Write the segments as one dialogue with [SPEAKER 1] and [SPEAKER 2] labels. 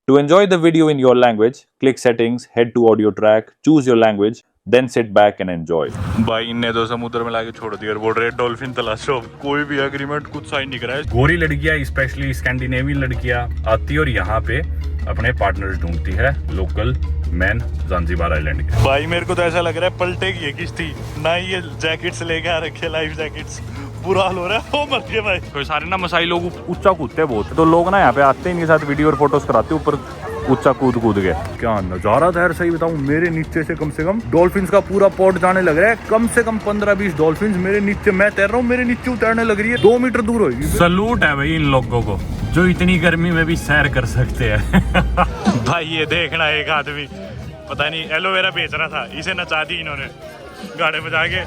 [SPEAKER 1] To enjoy the video in your language, click settings, head to audio track, choose your language, then sit back and enjoy. भाई इनने तो समुद्र में लाके छोड़ दिया और बोल रहे डॉल्फिन तलाशो। कोई भी एग्रीमेंट कुछ साइन नहीं करा है। गोरी लड़कियां, स्पेशली स्कैंडिनेवियन लड़कियां आती और यहाँ पे अपने पार्टनर्स ढूंढती है लोकल मैन ज़ांज़ीबार आइलैंड के। भाई मेरे को तो ऐसा लग रहा है पलटेगी ये किश्ती। ना ये जैकेट्स लेके आ रखे, लाइफ जैकेट्स। बुरा हाल हो रहा है, वो मर गए भाई। तो सारे ना मसाई लोग ऊंचा कूदते हैं बहुत, तो लोग ना यहाँ पे आते ही इनके साथ वीडियो और फोटोज कराते ऊपर ऊंचा कूद के। क्या नजारा था यार, सही बताऊं मेरे नीचे से कम डॉल्फिन्स का पूरा पॉट जाने लग रहा है। कम से कम 15-20 डॉल्फिन्स मेरे नीचे, मैं तैर रहा हूँ, मेरे नीचे उतरने लग रही है। 2 मीटर दूर होगी। सलूट है भाई इन लोगों को जो इतनी गर्मी में भी सैर कर सकते हैं। भाई ये देखना, एक आदमी पता नहीं एलोवेरा बेच रहा था, इसे नचा दी इन्होंने गाने बजा के।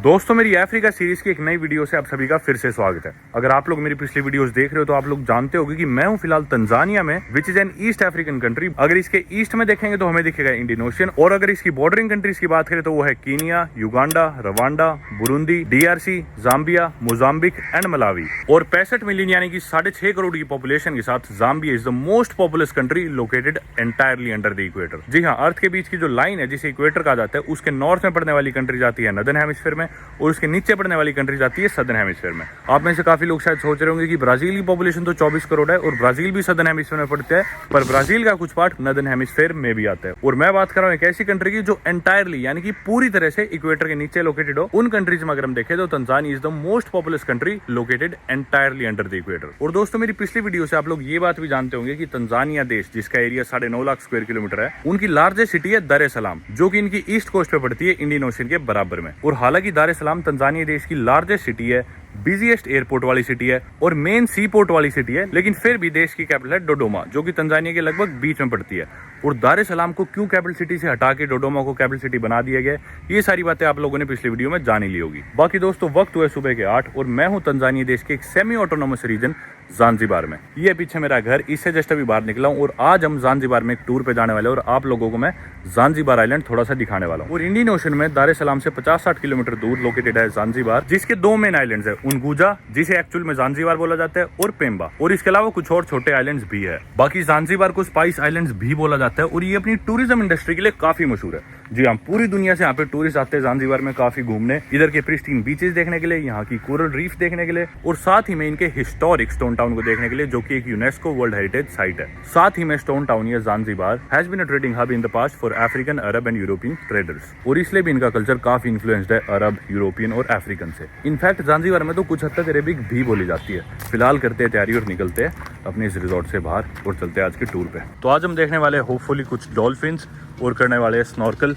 [SPEAKER 1] दोस्तों मेरी अफ्रीका सीरीज की एक नई वीडियो से आप सभी का फिर से स्वागत है। अगर आप लोग मेरी पिछली वीडियोस देख रहे हो तो आप लोग जानते होंगे कि मैं हूं फिलहाल तंजानिया में, which is an east African country. अगर इसके ईस्ट में देखेंगे तो हमें दिखेगा इंडियन ओशन, और अगर इसकी बॉर्डरिंग कंट्रीज की बात करें तो वो है Kenya, Uganda, Rwanda, Burundi, DRC, Zambia, Mozambique and Malawi. और 65 मिलियन यानी कि 6.5 करोड़ की पॉपुलेशन के साथ Zambia is the most populous country located entirely under the equator. जी हाँ, अर्थ के बीच की जो लाइन है जिसे इक्वेटर कहा जाता है, उसके नॉर्थ में पड़ने वाली कंट्री जाती है नदर्न हेमिस्फीयर में, और उसके नीचे पड़ने वाली कंट्री जाती है सदर्न हेमिस्फीयर में। आप में से काफी लोग शायद सोच रहे होंगे कि ब्राजील की पॉपुलेशन तो 24 करोड़ है और ब्राजील भी सदर्न हेमिस्फीयर में पड़ता है, पर ब्राजील का कुछ पार्ट नदर्न हेमिस्फीयर में भी आता है। और मैं बात कर रहा हूँ एक ऐसी कंट्री की जो एंटायरली यानी कि पूरी तरह से इक्वेटर के नीचे लोकेटेड हो। उन कंट्रीज में अगर हम देखें तो Tanzania is the most populous country located entirely under the equator. और दोस्तों मेरी पिछली वीडियो से आप लोग ये बात भी जानते होंगे कि तंजानिया देश, जिसका एरिया 9.5 लाख स्क्वायर किलोमीटर है, उनकी लार्जेस्ट सिटी है दार एस सलाम, जो कि इनकी ईस्ट कोस्ट पे पड़ती है, इंडियन ओशन के बराबर में। और हालांकि दार एस सलाम तंजानिया देश की लार्जेस्ट सिटी है, बिजीएस्ट एयरपोर्ट वाली सिटी है और मेन सी पोर्ट वाली सिटी है, लेकिन फिर भी देश की कैपिटल है डोडोमा, जो कि तंजानिया के लगभग बीच में पड़ती है। और दार एस सलाम को क्यों कैपिटल सिटी से हटा के डोडोमा को कैपिटल सिटी बना दिया गया, ये सारी बातें आप लोगों ने पिछली वीडियो में जान ही ली होगी। बाकी दोस्तों वक्त हुआ सुबह के 8 और मैं हूं तंजानिया देश के एक सेमी ऑटोनोमस रीजन ज़ांज़ीबार में। ये पीछे मेरा घर, इससे जस्ट अभी बाहर निकला हूँ और आज हम ज़ांज़ीबार में एक टूर पे जाने वाले हैं और आप लोगों को मैं ज़ांज़ीबार आइलैंड थोड़ा सा दिखाने वाला हूँ। और इंडियन ओशन में दार एस सलाम से 50-60 किलोमीटर दूर लोकेटेड है ज़ांज़ीबार, जिसके 2 मेन आइलैंड्स है, उनगुजा जिसे एक्चुअल में ज़ांज़ीबार बोला जाता है, और पेम्बा, और इसके अलावा कुछ और छोटे आइलैंड्स भी है। बाकी ज़ांज़ीबार को स्पाइस आइलैंड्स भी बोला जाता है और ये अपनी टूरिज्म इंडस्ट्री के लिए काफी मशहूर है। जी हाँ, पूरी दुनिया से यहाँ पे टूरिस्ट आते हैं ज़ांज़ीबार में काफी घूमने, इधर के प्रिस्टीन बीचेस देखने के लिए, यहाँ की कोरल रीफ देखने के लिए, और साथ ही में इनके हिस्टोरिक स्टोन टाउन को देखने के लिए, जो कि एक यूनेस्को वर्ल्ड हेरिटेज साइट है। साथ ही में स्टोन टाउन या Zanzibar has been a trading hub in the past for African, Arab and European traders, और इसलिए भी इनका कल्चर काफी इन्फ्लुएंस्ड है अरब, यूरोपियन और अफ्रीकन से। इनफैक्ट ज़ांज़ीबार में तो कुछ हद तक अरेबिक भी बोली जाती है। फिलहाल करते हैं तैयारी और निकलते हैं अपने इस रिजॉर्ट से बाहर और चलते हैं आज के टूर पे। तो आज हम देखने वाले होपफुली कुछ डॉल्फिन्स और करने वाले स्नॉर्कल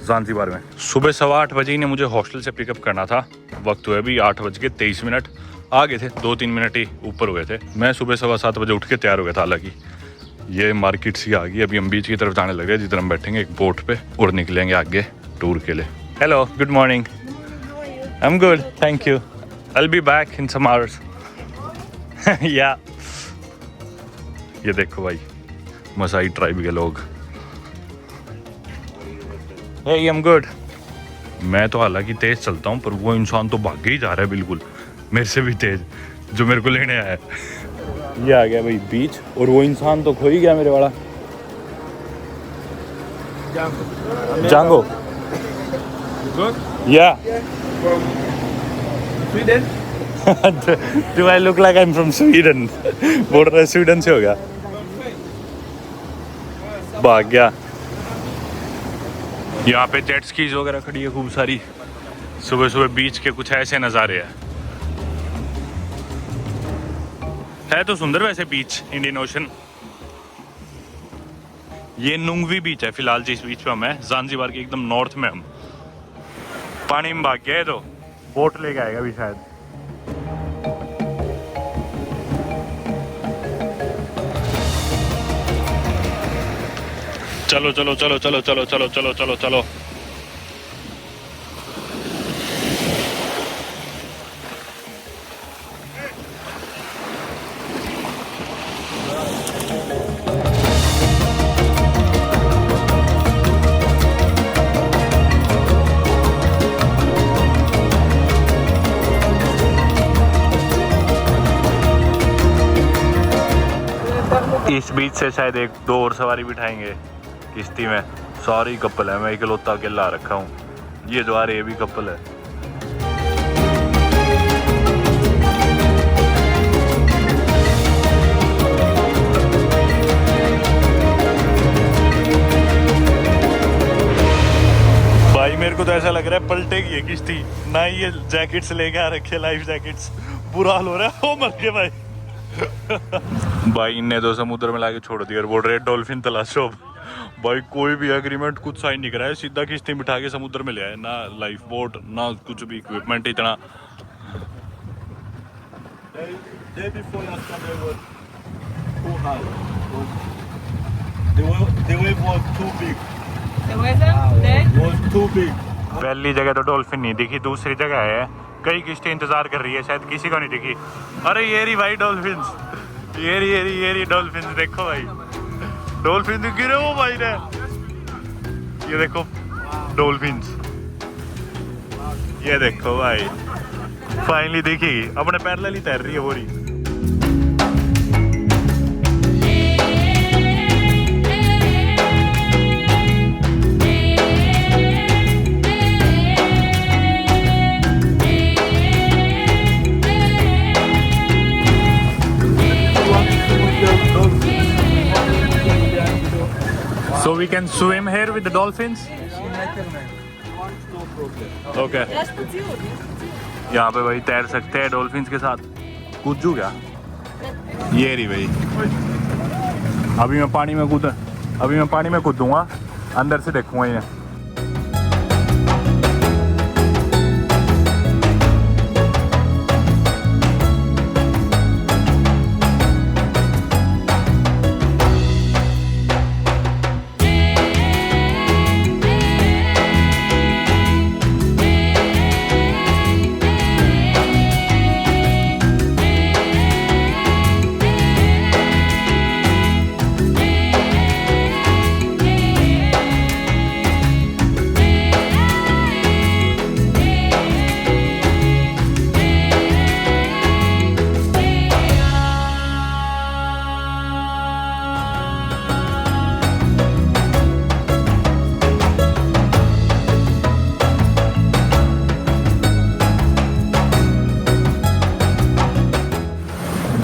[SPEAKER 1] ज़ांज़ीबार में। सुबह 8:15 बजे ने मुझे हॉस्टल से पिकअप करना था। वक्त हुआ अभी 8:23। आ गए थे, 2-3 मिनट ही ऊपर हुए थे। मैं सुबह 7:15 बजे उठ के तैयार हो गया था। हालांकि ये मार्केट सी आ गई, अभी हम बीच की तरफ जाने लगे, जिधर हम बैठेंगे एक बोट पे और निकलेंगे आगे टूर के लिए। Hello, good morning. I am good, thank you. I will be back in some hours. या ये देखो भाई, मसाई ट्राइब के लोग। Hey, I'm good. मैं तो हालांकि तेज चलता हूँ, पर वो इंसान तो भाग ही जा रहा है बिल्कुल मेरे से भी तेज, जो मेरे को लेने आया है। ये आ गया भाई बीच, और वो इंसान तो खो ही गया मेरे वाला। जांगो। Yeah. Sweden. Do I look like I'm from Sweden? बोल रहा है स्वीडन से हो गया, भाग गया। यहाँ पे जेट स्कीज वगैरह खड़ी है खूब सारी। सुबह सुबह बीच के कुछ ऐसे नज़ारे हैं। है तो सुंदर वैसे बीच, इंडियन ओशन। ये नुंगवी बीच है फिलहाल जिस बीच पे हम है, ज़ांज़ीबार के एकदम नॉर्थ में। हम पानी में भाग गया है, तो बोट लेके आएगा अभी शायद। चलो चलो चलो चलो चलो चलो चलो चलो चलो। इस बीच से शायद एक दो और सवारी बिठाएंगे किश्ती में। सारी कपल है, मैं इकलौता अकेला रखा हूँ। ये जो आ रही है भी कपल है। भाई मेरे को तो ऐसा लग रहा है पलटेगी ये किश्ती ना। ये जैकेट्स लेके आ रखे, लाइफ जैकेट्स। बुरा हाल हो रहा है। ओ मर गए भाई। भाई इनने तो समुद्र में लाके छोड़ दिया और बोल रहे डॉल्फिन तलाशो। भाई कोई भी एग्रीमेंट कुछ साइन नहीं कराया, सीधा किश्ती बिठा के समुद्र में ले आए। ना लाइफ बोट ना कुछ भी इक्विपमेंट इतना। पहली जगह तो डॉल्फिन नहीं दिखी, दूसरी जगह है कई किश्ती इंतजार कर रही है, शायद किसी को नहीं दिखी। अरे ये रही भाई डॉल्फिन्स, ये रही डॉल्फिन्स। देखो भाई डॉल्फिन दिख रहे हो भाई ने, ये देखो डॉल्फिन्स, ये देखो भाई फाइनली दिखी। अपने पैरेलल ही तैर रही है वो रही। So we can swim here with the dolphins? Okay. यहाँ पे भाई तैर सकते हैं डॉल्फिन्स के साथ। कूदू क्या? ये रही भाई। अभी मैं पानी में कूदूंगा, अंदर से देखूंगा ये।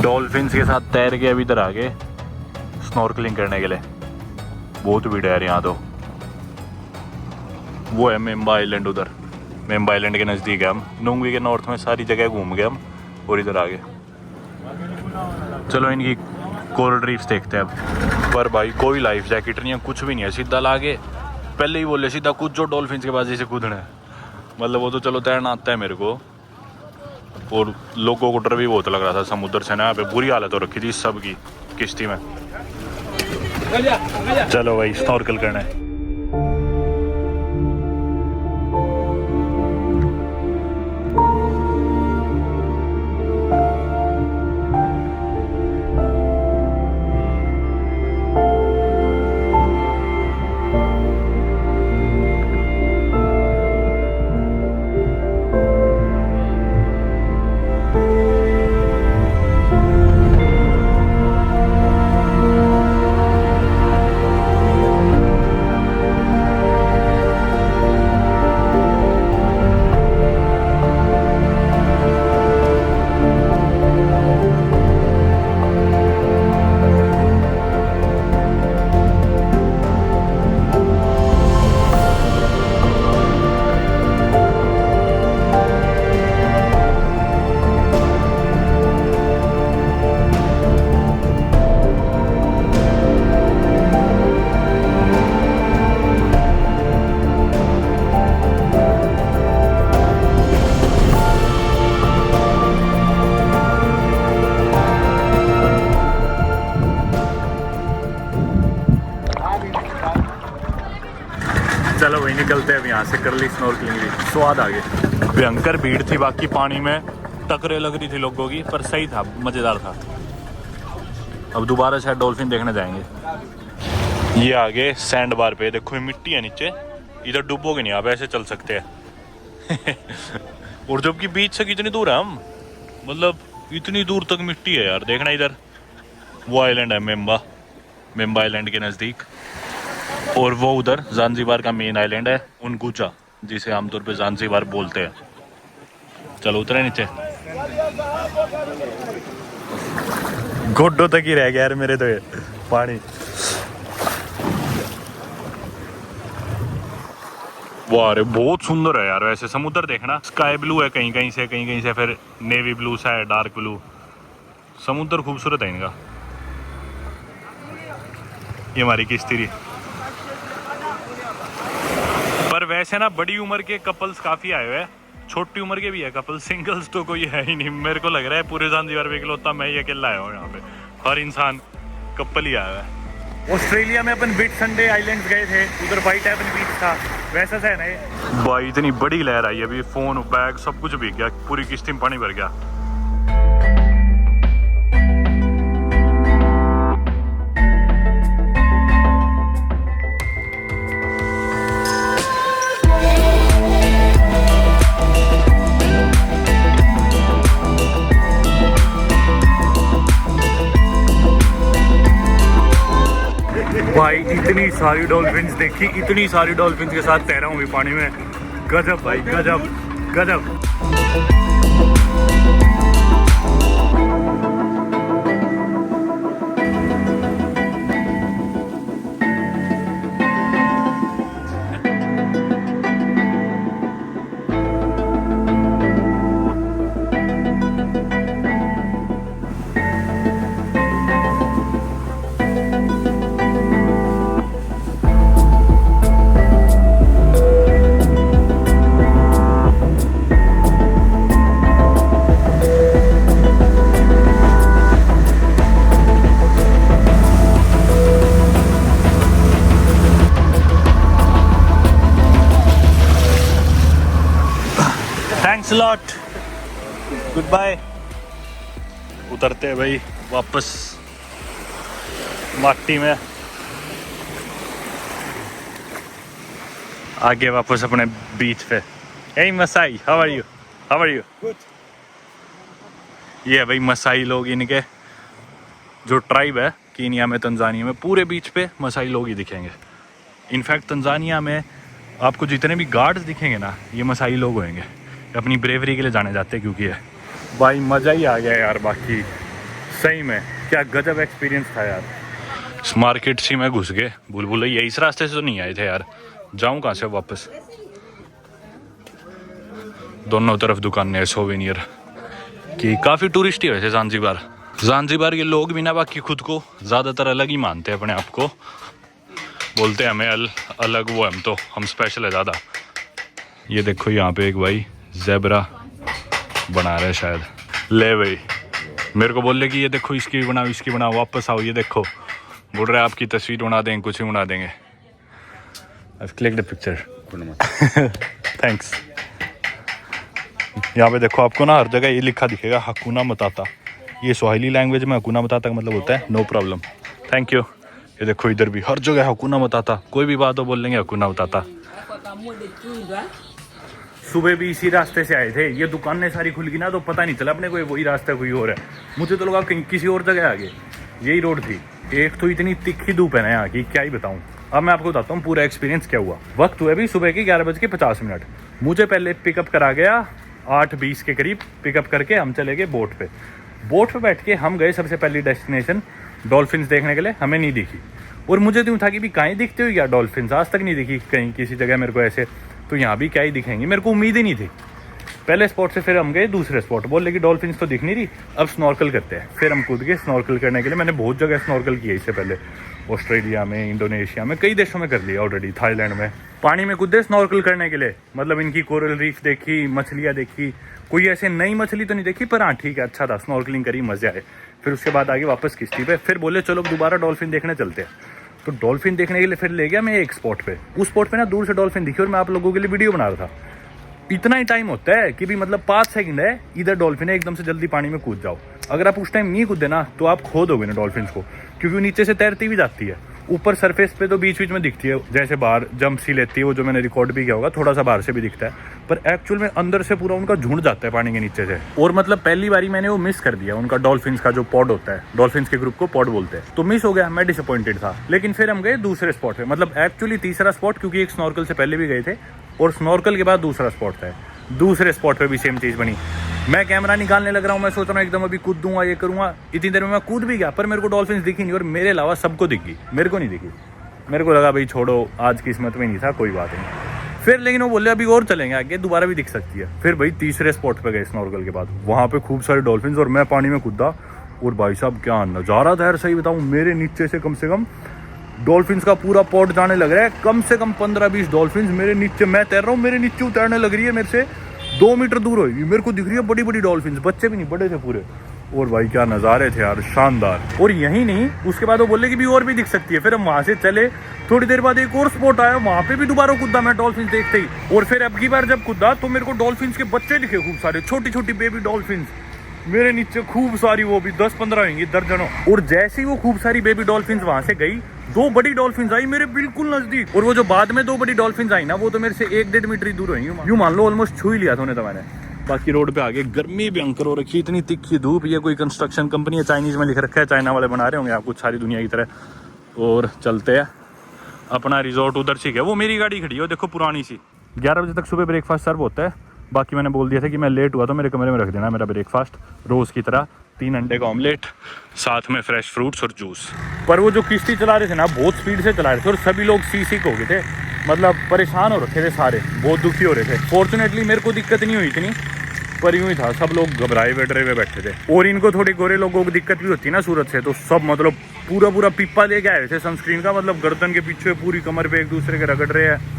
[SPEAKER 1] डॉल्फिन्स के साथ तैर के अभी इधर आ गए स्नॉर्कलिंग करने के लिए। बहुत भीड़ है यहाँ तो। वो है मेम्बा आइलैंड, उधर मेम्बा आइलैंड के नज़दीक है। हम नुंगवी के नॉर्थ में सारी जगह घूम गए हम और इधर आ गए। चलो इनकी कोरल रीफ्स देखते हैं अब। पर भाई कोई लाइफ जैकेट नहीं है, कुछ भी नहीं है। सीधा लागे पहले ही बोले सीधा कूद जो डॉल्फिन्स के पास जैसे कूदना है। मतलब वो तो चलो तैरना आता है मेरे को, और लोगों को डर भी बहुत लग रहा था समुद्र से ना। यहाँ पे बुरी हालत हो रखी थी सबकी किश्ती में। चलो भाई स्नॉर्कल करना है। चलो वही निकलते हैं अब यहाँ से, कर ली स्नॉर्कलिंग भी, स्वाद आ गया। भयंकर भीड़ थी बाकी पानी में, टकरे लग रही थी लोगों की, पर सही था, मज़ेदार था। अब दोबारा शायद डॉल्फिन देखने जाएंगे। ये आगे सैंड बार पे देखो, ये मिट्टी है नीचे, इधर डूबोगे नहीं आप, ऐसे चल सकते हैं। और जबकि बीच से कितनी दूर है हम, मतलब इतनी दूर तक मिट्टी है यार। देखना इधर वो आइलैंड है मेम्बा, मेम्बा आइलैंड के नज़दीक, और वो उधर ज़ांज़ीबार का मेन आइलैंड है उनगुचा, जिसे आमतौर पे ज़ांज़ीबार बोलते हैं। चलो उतरे नीचे। घोटों तक ही रह गया यार मेरे तो ये पानी। वाह रे बहुत सुंदर है यार। वैसे समुद्र देखना, स्काई ब्लू है कहीं कहीं से फिर नेवी ब्लू सा है, डार्क ब्लू। समुद्र खूबसूरत है इनका। ये हमारी किश्ती। पर वैसे ना बड़ी उम्र के कपल्स काफी आए हुए हैं, छोटी उम्र के भी है कपल, सिंगल्स तो कोई है ही नहीं। मेरे को लग रहा है पूरे ज़ांज़ीबार में इकलौता मैं ही अकेला आया हूँ यहाँ पे। हर इंसान कपल ही आया है। ऑस्ट्रेलिया में अपन बिट संडे आइलैंड्स गए थे, उधर वाइट एवन बीच था, वैसा सा है ना ये। भाई इतनी बड़ी लहर आई अभी, फोन बैग सब कुछ भीग गया, पूरी किश्ती में पानी भर गया। भाई इतनी सारी डॉल्फिन्स देखी, इतनी सारी डॉल्फिन्स के साथ तैरा हूँ भी पानी में। गजब भाई, गजब गजब। Thanks lot, goodbye. उतरते हैं भाई वापस माटी में, आगे वापस अपने बीच पे। Hey Maasai, how are you? How are you? Good. ये है भाई मसाई लोग, इनके जो ट्राइब है कीनिया में, तंजानिया में, पूरे बीच पे मसाई लोग ही दिखेंगे। इनफैक्ट तंजानिया में आपको जितने भी गार्ड्स दिखेंगे ना, ये मसाई लोग होंगे। अपनी ब्रेवरी के लिए जाने जाते हैं क्योंकि है। भाई मज़ा ही आ गया यार, बाकी सही में क्या गजब एक्सपीरियंस था यार। इस मार्केट सी में घुस गए, भूल इस रास्ते से तो नहीं आए थे यार, जाऊं कहाँ से वापस। दोनों तरफ दुकानें, सोवेनियर की। काफ़ी टूरिस्ट ही वैसे ज़ांज़ीबार के लोग भी ना बाकी खुद को ज़्यादातर अलग ही मानते हैं अपने आप को, बोलते हैं हमें अलग, वो हम स्पेशल है ज़्यादा। ये देखो यहाँ पे एक भाई ज़ेब्रा बना रहे शायद। ले भाई मेरे को बोल रहे कि ये देखो इसकी बनाओ, इसकी बनाओ, वापस आओ, ये देखो। बोल रहे आपकी तस्वीर बना देंगे, कुछ ही बना देंगे। I've clicked the picture. Thanks. यहाँ पे देखो आपको ना हर जगह ये लिखा दिखेगा हकुना मताता। ये स्वाहिली लैंग्वेज में हकुना मताता का मतलब होता है नो प्रॉब्लम, थैंक यू। ये देखो इधर भी हर जगह हकुना मताता, कोई भी बात हो बोल लेंगे हकुना मताता। सुबह भी इसी रास्ते से आए थे, ये दुकानें सारी खुल गई ना तो पता नहीं चला अपने को वही रास्ता कोई और है। मुझे तो लगा कहीं किसी और जगह आगे, यही रोड थी। एक तो इतनी तिखी धूप है ना यहाँ की, क्या ही बताऊँ। अब मैं आपको बताता हूँ पूरा एक्सपीरियंस क्या हुआ। वक्त हुआ अभी सुबह के 11:50। मुझे पहले पिकअप करा गया 8:20 के करीब। पिकअप करके हम चले गए बोट पे। बोट पे बैठ के हम गए सबसे पहली डेस्टिनेशन डॉल्फिन्स देखने के लिए। हमें नहीं दिखी, और मुझे तो था कि भी कहीं दिखते हो क्या डॉल्फिन्स, आज तक नहीं दिखी कहीं किसी जगह मेरे को ऐसे, तो यहाँ भी क्या ही दिखेंगी, मेरे को उम्मीद ही नहीं थी। पहले स्पॉट से फिर हम गए दूसरे स्पॉट, बोल रहे कि डॉल्फिन्स तो दिख नहीं रही, अब स्नॉर्कल करते हैं। फिर हम कूद गए स्नॉर्कल करने के लिए। मैंने बहुत जगह स्नॉर्कल किया इससे पहले, ऑस्ट्रेलिया में, इंडोनेशिया में, कई देशों में कर लिया ऑलरेडी, थाईलैंड में। पानी में कूदे स्नॉर्कल करने के लिए, मतलब इनकी कोरल रीफ देखी, मछलियाँ देखी, कोई ऐसे नई मछली तो नहीं देखी, पर हाँ ठीक है, अच्छा था, स्नॉर्कलिंग करी, मजे आए। फिर उसके बाद आगे वापस किश्ती पे, फिर बोले चलो दोबारा डॉल्फिन देखने चलते हैं। तो डॉल्फिन देखने के लिए फिर ले गया मैं एक स्पॉट पे। उस स्पॉट पे ना दूर से डॉल्फिन दिखी, और मैं आप लोगों के लिए वीडियो बना रहा था। इतना ही टाइम होता है कि भी मतलब 5 सेकंड है, इधर डॉल्फिन है, एकदम से जल्दी पानी में कूद जाओ। अगर आप उस टाइम नहीं कूदे ना तो आप खो दोगे ना डॉल्फिन को, क्योंकि वो नीचे से तैरती भी जाती है। ऊपर सरफेस पे तो बीच बीच में दिखती है, जैसे बाहर जंप सी लेती है, वो जो मैंने रिकॉर्ड भी किया होगा, थोड़ा सा बाहर से भी दिखता है, पर एक्चुअल में अंदर से पूरा उनका झुंड जाता है पानी के नीचे से। और मतलब पहली बारी मैंने वो मिस कर दिया, उनका डॉल्फिन्स का जो पॉड होता है, डॉल्फिन्स के ग्रुप को पॉड बोलते हैं, तो मिस हो गया, मैं डिसअपॉइंटेड था। लेकिन फिर हम गए दूसरे स्पॉट पे, मतलब एक्चुअली तीसरा स्पॉट, क्योंकि एक स्नॉर्कल से पहले भी गए थे और स्नॉर्कल के बाद दूसरा स्पॉट था। दूसरे स्पॉट पे भी सेम चीज़ बनी। मैं कैमरा निकालने लग रहा हूँ, मैं सोच रहा हूँ एकदम अभी कूद दूंगा, ये करूँगा, इतनी देर में मैं कूद भी गया, पर मेरे को डॉल्फिन्स दिखी नहीं, और मेरे अलावा सबको दिख गई, मेरे को नहीं दिखी। मेरे को लगा भाई छोड़ो, आज किस्मत में नहीं था, कोई बात नहीं। फिर लेकिन वो बोले अभी और चलेंगे आगे, दोबारा भी दिख सकती है। फिर भाई तीसरे स्पॉट पे गए स्नॉर्कल के बाद, वहाँ पे खूब सारे डॉल्फिन्स, और मैं पानी में कूदा, और भाई साहब क्या नज़ारा था यार, सही बताऊँ, मेरे नीचे से कम डॉल्फिन्स का पूरा पॉट जाने लग रहा है, कम से कम 15-20 डॉल्फिन्स मेरे नीचे, मैं तैर रहा हूँ, मेरे नीचे उतरने लग रही है, मेरे से 2 मीटर दूर होगी, मेरे को दिख रही है बड़ी बड़ी डॉल्फिन्स, बच्चे भी नहीं, बड़े थे पूरे। और भाई क्या नज़ारे थे यार, शानदार। और यही नहीं, उसके बाद वो बोले कि भी और भी दिख सकती है। फिर हम वहाँ से चले, थोड़ी देर बाद एक और स्पॉट आया, वहाँ पे भी दोबारा कूदा मैं डॉल्फिन्स देखते ही। और फिर अब की बार जब कूदा तो मेरे को डॉल्फिन्स के बच्चे दिखे खूब सारे, छोटी छोटी बेबी डॉल्फिन्स मेरे नीचे खूब सारी, वो भी 10-15 होंगी, दर्जनों। और जैसे ही वो खूब सारी बेबी डॉल्फिन्स वहां से गई, 2 बड़ी डॉल्फिन्स आई मेरे बिल्कुल नजदीक, और वो जो बाद में 2 बड़ी डॉल्फिन्स आई ना, वो तो मेरे से 1-1.5 मीटर दूर हुई, यूं मान लो ऑलमोस्ट छू ही लिया था उन्हें तो मैंने। बाकी रोड पे आगे गर्मी भयंकर हो रखी, इतनी तिखी धूप, ये कोई कंस्ट्रक्शन कंपनी है, चाइनीज में लिख रखा है, चाइना वाले बना रहे होंगे आप कुछ सारी दुनिया की तरह। और चलते हैं, अपना रिजॉर्ट उधर से है, वो मेरी गाड़ी खड़ी है, देखो पुरानी सी। 11 बजे तक सुबह ब्रेकफास्ट सर्व होता है। बाकी मैंने बोल दिया था कि मैं लेट हुआ तो मेरे कमरे में रख देना मेरा ब्रेकफास्ट, रोज़ की तरह 3 अंडे का ऑमलेट, साथ में फ्रेश फ्रूट्स और जूस। पर वो जो किश्ती चला रहे थे ना, बहुत स्पीड से चला रहे थे, और सभी लोग सी हो गए थे, मतलब परेशान हो रखे थे सारे, बहुत दुखी हो रहे थे। फॉर्चुनेटली मेरे को दिक्कत नहीं हुई इतनी, पर यूँ ही था, सब लोग घबराए बैठे हुए बैठे थे। और इनको थोड़ी गोरे लोगों को दिक्कत भी होती है ना सूरत से, तो सब मतलब पूरा पीपा लेके आए थे सनस्क्रीन का, मतलब गर्दन के पीछे पूरी कमर पे एक दूसरे के रगड़ रहे हैं,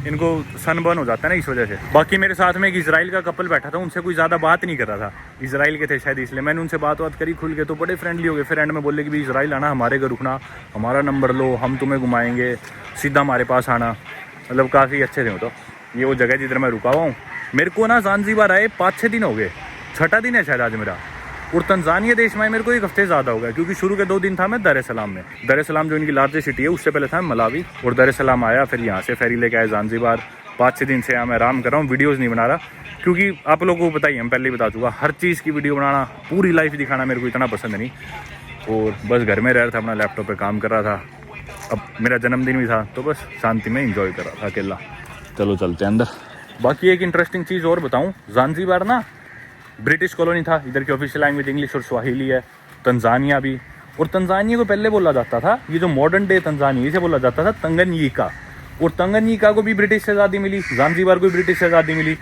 [SPEAKER 1] इनको सनबर्न हो जाता है ना इस वजह से। बाकी मेरे साथ में एक इजराइल का कपल बैठा था, उनसे कोई ज़्यादा बात नहीं कर रहा था, इजराइल के थे शायद, इसलिए मैंने उनसे बात करी खुल के, तो बड़े फ्रेंडली हो गए। फिर एंड में बोले कि भी इजराइल आना, हमारे घर रुकना, हमारा नंबर लो, हम तुम्हें घुमाएंगे, सीधा हमारे पास आना, मतलब काफ़ी अच्छे थे। तो ये वो जगह जिधर मैं रुका हुआ हूँ। मेरे को ना ज़ांज़ीबार आए 5-6 दिन हो गए, 6ठा दिन है शायद आज मेरा। और तंजानिया देश में मेरे को 1 हफ्ते ज़्यादा हो गया, क्योंकि शुरू के 2 दिन था मैं दर es salaam में। दर es salaam जो इनकी लार्जेस्ट सिटी है, उससे पहले था मलावी, और दर es salaam आया, फिर यहाँ से फेरी लेके आए ज़ांज़ीबार। 5-6 दिन से यहाँ मैं आराम कर रहा हूँ, वीडियोज़ नहीं बना रहा, क्योंकि आप लोगों को पता ही, हम पहले ही बता चुका, हर चीज़ की वीडियो बनाना, पूरी लाइफ दिखाना मेरे को इतना पसंद नहीं। और बस घर में रह रहा था, अपना लैपटॉप पर काम कर रहा था। अब मेरा जन्मदिन भी था, तो बस शांति में इंजॉय कर रहा था अकेला। चलो चलते हैं अंदर। बाकी एक इंटरेस्टिंग चीज़ और बताऊँ, ज़ांज़ीबार ना ब्रिटिश कॉलोनी था, इधर की ऑफिशियल लैंग्वेज इंग्लिश और स्वाहिली है। तंजानिया भी, और तंजानिया को पहले बोला जाता था, ये जो मॉडर्न डे तंजानिया, इसे बोला जाता था तंगनयिका। और तंगनयिका को भी ब्रिटिश से आज़ादी मिली, ज़ांज़ीबार को भी ब्रिटिश से आज़ादी मिली,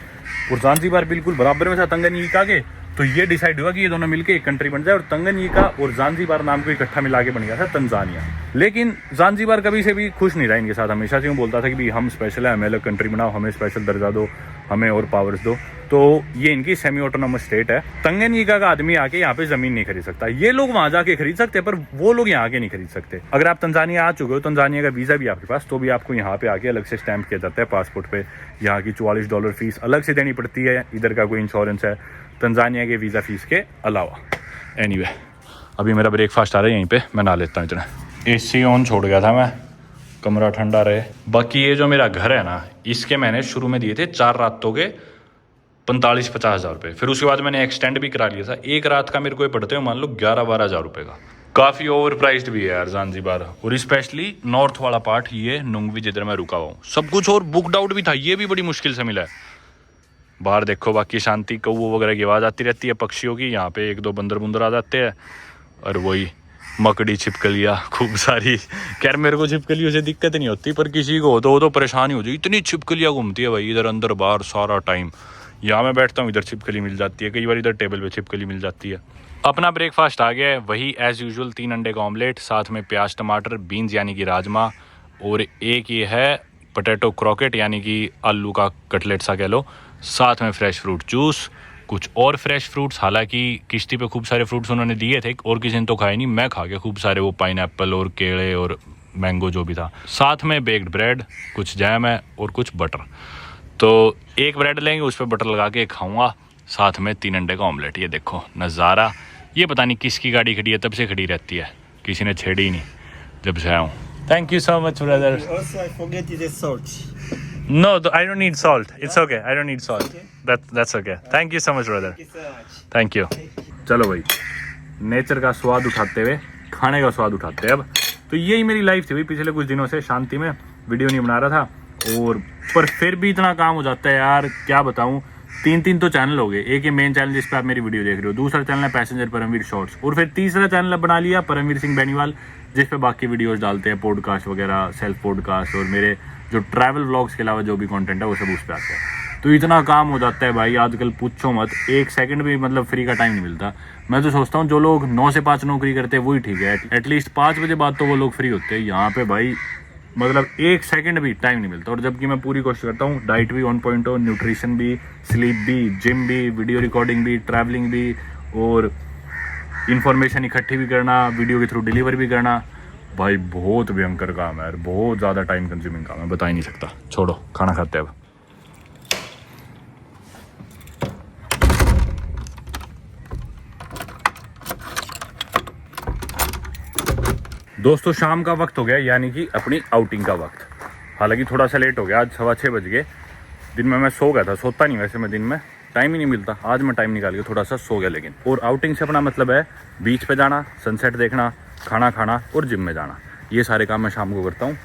[SPEAKER 1] और ज़ांज़ीबार बिल्कुल बराबर में था तंगनयिका के। तो ये डिसाइड हुआ कि ये दोनों मिलकर एक कंट्री बन जाए, और तंगनयिका और ज़ांज़ीबार नाम को इकट्ठा मिला के बन गया था तंजानिया। लेकिन ज़ांज़ीबार कभी से भी खुश नहीं रहा इनके साथ, हमेशा से यूँ बोलता था कि भी हम स्पेशल है, हमें अलग कंट्री बनाओ, हमें स्पेशल दर्जा दो, हमें और पावर्स दो। तो ये इनकी सेमी ऑटोनोमस स्टेट है। तंगनयिका का आदमी आके यहाँ पे ज़मीन नहीं खरीद सकता, ये लोग वहाँ जाके खरीद सकते हैं, पर वो लोग यहाँ आके नहीं खरीद सकते। अगर आप तंजानिया आ चुके हो, तंजानिया का वीज़ा भी आपके पास, तो भी आपको यहाँ पे आके अलग से स्टैंप किया जाता है पासपोर्ट पे। यहाँ की $44 फीस अलग से देनी पड़ती है, इधर का कोई इंश्योरेंस है तंजानिया के वीज़ा फीस के अलावा। एनीवे, अभी मेरा ब्रेकफास्ट आ रहा है यहीं पे, मैं नहा लेता हूँ इतना। AC ऑन छोड़ गया था मैं, कमरा ठंडा रहे। बाकी ये जो मेरा घर है ना, इसके मैंने शुरू में दिए थे 4 रातों के 45-50 हज़ार रुपये, फिर उसके बाद मैंने एक्सटेंड भी करा लिया था। एक रात का मेरे को ये पड़ते हो मान लो 11-12 हज़ार रुपये का। काफ़ी ओवर प्राइस्ड भी है यार ज़ांज़ीबार, और स्पेशली नॉर्थ वाला पार्ट, ये नुंगवी जिधर मैं रुका हुआ हूँ। सब कुछ और बुकड आउट भी था, ये भी बड़ी मुश्किल से मिला है। बाहर देखो, बाकी शांति, कौओं वगैरह की आवाज़ आती रहती है पक्षियों की। यहाँ पे 1-2 बंदर आ जाते हैं, और वही मकड़ी छिपकलियाँ खूब सारी। खैर मेरे को छिपकलियों से दिक्कत नहीं होती, पर किसी को हो तो वो तो परेशानी हो जाए, इतनी छिपकलियाँ घूमती है भाई इधर अंदर बाहर सारा टाइम। यहाँ मैं बैठता हूँ, इधर छिपकली मिल जाती है, कई बार इधर टेबल पे छिपकली मिल जाती है। अपना ब्रेकफास्ट आ गया है, वही एज़ यूजुअल 3 अंडे का ऑमलेट, साथ में प्याज टमाटर, बीन्स यानी कि राजमा, और एक ये है पोटैटो क्रॉकेट यानी कि आलू का कटलेट सा कह लो, साथ में फ्रेश फ्रूट जूस, कुछ और फ्रेश फ्रूट्स। हालांकि किश्ती पे खूब सारे फ्रूट्स उन्होंने दिए थे, और किसी ने तो खाए नहीं, मैं खा गया खूब सारे, वो पाइनएप्पल और केले और मैंगो जो भी था। साथ में बेक्ड ब्रेड, कुछ जैम है और कुछ बटर। तो एक ब्रेड लेंगे, उस पर बटर लगा के खाऊंगा, साथ में 3 अंडे का ऑमलेट। ये देखो नज़ारा, ये पता नहीं किसकी गाड़ी खड़ी है, तब से खड़ी रहती है, किसी ने छेड़ी ही नहीं जब से आया हूँ।
[SPEAKER 2] Thank you so much, brother.
[SPEAKER 3] Also, I forget the salt.
[SPEAKER 2] No, I don't need salt. It's okay. I don't need salt. That's okay. Thank you so much, brother.
[SPEAKER 3] Thank you so much.
[SPEAKER 2] Thank you.
[SPEAKER 1] चलो भाई, nature का स्वाद उठाते हुए खाने का स्वाद उठाते हैं अब। तो यही मेरी लाइफ थी भाई, पिछले कुछ दिनों से शांति में वीडियो नहीं बना रहा था, और पर फिर भी इतना काम हो जाता है यार, क्या बताऊं। तीन तो चैनल हो गए। एक ये मेन चैनल जिस पे आप मेरी वीडियो देख रहे हो, दूसरा चैनल है पैसेंजर परमवीर शॉर्ट्स, और फिर तीसरा चैनल अब बना लिया परमवीर सिंह बेनीवाल, जिस पे बाकी वीडियोस डालते हैं, पॉडकास्ट वगैरह, सेल्फ पॉडकास्ट, और मेरे जो ट्रैवल व्लॉग्स के अलावा जो भी कंटेंट है वो सब उस पर आता है। तो इतना काम हो जाता है भाई आजकल, पूछो मत। एक सेकंड भी मतलब फ्री का टाइम नहीं मिलता। मैं तो सोचता हूँ जो लोग 9 से 5 नौकरी करते हैं वही ठीक है, एटलीस्ट 5 बजे बाद तो वो लोग फ्री होते हैं। यहाँ पे भाई मतलब एक सेकंड भी टाइम नहीं मिलता। और जबकि मैं पूरी कोशिश करता हूँ, डाइट भी ऑन पॉइंट हो, न्यूट्रिशन भी, स्लीप भी, जिम भी, वीडियो रिकॉर्डिंग भी, ट्रैवलिंग भी, और इन्फॉर्मेशन इकट्ठी भी करना, वीडियो के थ्रू डिलीवर भी करना। भाई बहुत भयंकर काम है यार, बहुत ज़्यादा टाइम कंज्यूमिंग काम है, बता ही नहीं सकता। छोड़ो, खाना खाते हैं अब। दोस्तों शाम का वक्त हो गया, यानी कि अपनी आउटिंग का वक्त। हालांकि थोड़ा सा लेट हो गया, आज 6:15 बज गए। दिन में मैं सो गया था, सोता नहीं वैसे मैं दिन में, टाइम ही नहीं मिलता। आज मैं टाइम निकाल के थोड़ा सा सो गया। लेकिन और आउटिंग से अपना मतलब है बीच पे जाना, सनसेट देखना, खाना खाना और जिम में जाना। ये सारे काम मैं शाम को करता हूँ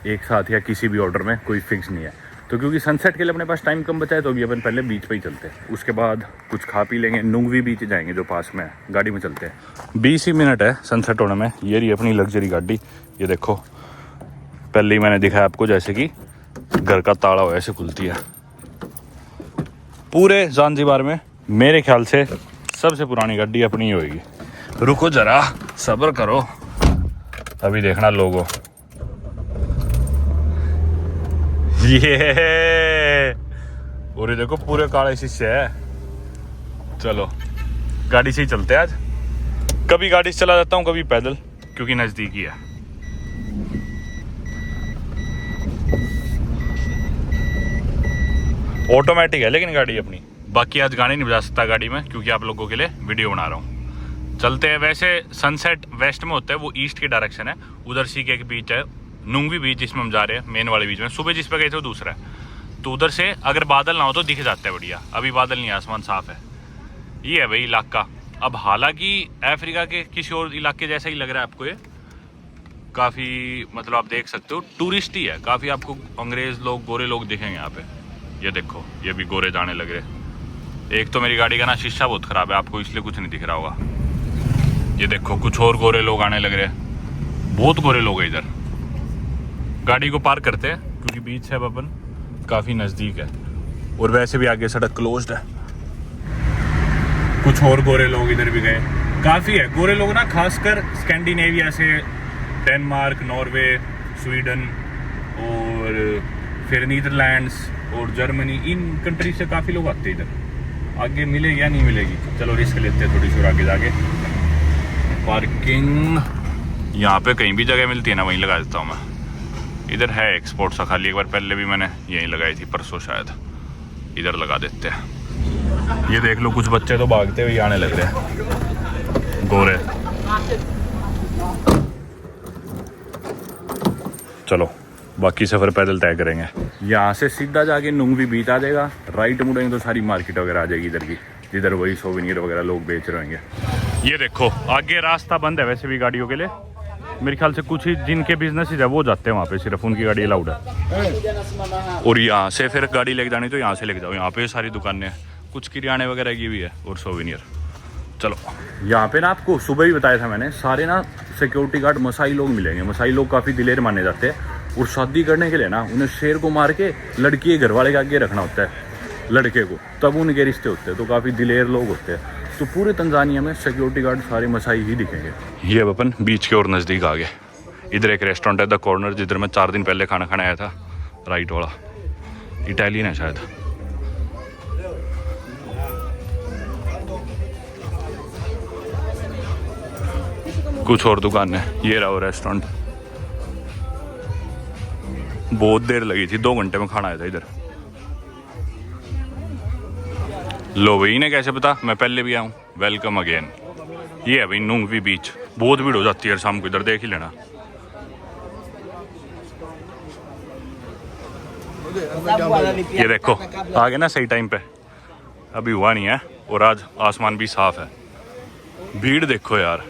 [SPEAKER 1] एक साथ, या किसी भी ऑर्डर में, कोई फिक्स नहीं है। तो क्योंकि सनसेट के लिए अपने पास टाइम कम बचा है, तो अभी अपन पहले बीच पे ही चलते हैं। उसके बाद कुछ खा पी लेंगे, नुंगवी बीच जाएंगे जो पास में है, गाड़ी में चलते हैं। 20 ही मिनट है सनसेट होने में। ये रही अपनी लग्जरी गाड़ी, ये देखो। पहले ही मैंने दिखाया आपको, जैसे कि घर का ताला हो ऐसे खुलती है। पूरे ज़ांज़ीबार में मेरे ख्याल से सबसे पुरानी गाड़ी अपनी ही होगी। रुको जरा, सब्र करो, अभी देखना लोगों। ये और ये देखो पूरे काले शीशे है। चलो गाड़ी से ही चलते हैं आज। कभी गाड़ी से चला जाता हूँ, कभी पैदल, क्योंकि नजदीक ही है। ऑटोमेटिक है लेकिन गाड़ी अपनी। बाकी आज गाने नहीं बजा सकता गाड़ी में, क्योंकि आप लोगों के लिए वीडियो बना रहा हूँ। चलते हैं। वैसे सनसेट वेस्ट में होता है, वो ईस्ट की डायरेक्शन है। उधर सी के एक बीच है, नुंगवी बीच, जिसमें हम जा रहे हैं, मेन वाले बीच में। सुबह जिस पे गए थे वो दूसरा है। तो उधर से अगर बादल ना हो तो दिख जाता है बढ़िया। अभी बादल नहीं है, आसमान साफ है। ये है भाई इलाका। अब हालांकि अफ्रीका के किसी और इलाके जैसा ही लग रहा है आपको ये। काफ़ी मतलब आप देख सकते हो टूरिस्ट ही है काफ़ी। आपको अंग्रेज़ लोग, गोरे लोग दिखेंगे यहाँ पे। ये देखो, ये भी गोरे जाने लग रहे। एक तो मेरी गाड़ी का ना शीशा बहुत ख़राब है, आपको इसलिए कुछ नहीं दिख रहा होगा। ये देखो कुछ और गोरे लोग आने लग रहे हैं। बहुत गोरे लोग हैं इधर। गाड़ी को पार्क करते हैं क्योंकि बीच है अपन, काफ़ी नज़दीक है। और वैसे भी आगे सड़क क्लोज्ड है। कुछ और गोरे लोग इधर भी गए, काफ़ी है गोरे लोग ना, खासकर स्कैंडिनेविया से, डेनमार्क, नॉर्वे, स्वीडन और फिर नीदरलैंड्स और जर्मनी, इन कंट्री से काफ़ी लोग आते हैं इधर। आगे मिलेगी या नहीं मिलेगी, चलो रिस्क लेते हैं थोड़ी सी आगे जाके। पार्किंग यहाँ पे कहीं भी जगह मिलती है ना, वहीं लगा देता हूँ मैं। इधर है एक्सपोर्ट सा खाली, एक बार पहले भी मैंने यहीं लगाई थी, परसों शायद। इधर लगा देते हैं। ये देख लो कुछ बच्चे तो भागते हुए आने लग रहे हैं, गोरे। चलो बाकी सफ़र पैदल तय करेंगे। यहाँ से सीधा जाके नुंगवी बीच आ जाएगा, राइट मुड़ेंगे तो सारी मार्केट वगैरह आ जाएगी इधर की, जिधर वही सोवेनियर वगैरह लोग बेच रहे होंगे। ये देखो आगे रास्ता बंद है वैसे भी गाड़ियों के लिए। मेरे ख्याल से कुछ ही जिनके बिजनेस है वो जाते हैं वहाँ पे, सिर्फ उनकी गाड़ी अलाउड है। और यहाँ से फिर गाड़ी लेके जानी तो यहाँ से लेके जाओ। यहाँ पे सारी दुकानें हैं, कुछ किराने वगैरह की भी है और सोवेनियर। चलो यहाँ पे ना आपको सुबह ही बताया था मैंने, सारे ना सिक्योरिटी गार्ड मसाई लोग मिलेंगे। मसाई लोग काफ़ी दिलेर माने जाते हैं, और शादी करने के लिए ना उन्हें शेर को मार के लड़की के घर वाले के आगे रखना होता है, लड़के को, तब उनके रिश्ते होते हैं। तो काफ़ी दिलेर लोग होते हैं। तो पूरे तंजानिया में सिक्योरिटी गार्ड सारे मसाई ही दिखेंगे। ये अब अपन बीच के और नज़दीक आ गए। इधर एक रेस्टोरेंट है द कॉर्नर, जिधर मैं 4 दिन पहले खाना खाने आया था, राइट वाला, इटालियन है शायद। कुछ और दुकान है। ये रहा वो रेस्टोरेंट। बहुत देर लगी थी, 2 घंटे में खाना आया था इधर। लो भाई, इन्हें कैसे पता, मैं पहले भी आया हूँ। Welcome again. ये है भाई नुंगवी बीच। बहुत भीड़ हो जाती है शाम को इधर, देख ही लेना। ये देखो आ गए ना सही टाइम पे, अभी हुआ नहीं है और आज आसमान भी साफ है। भीड़ देखो यार,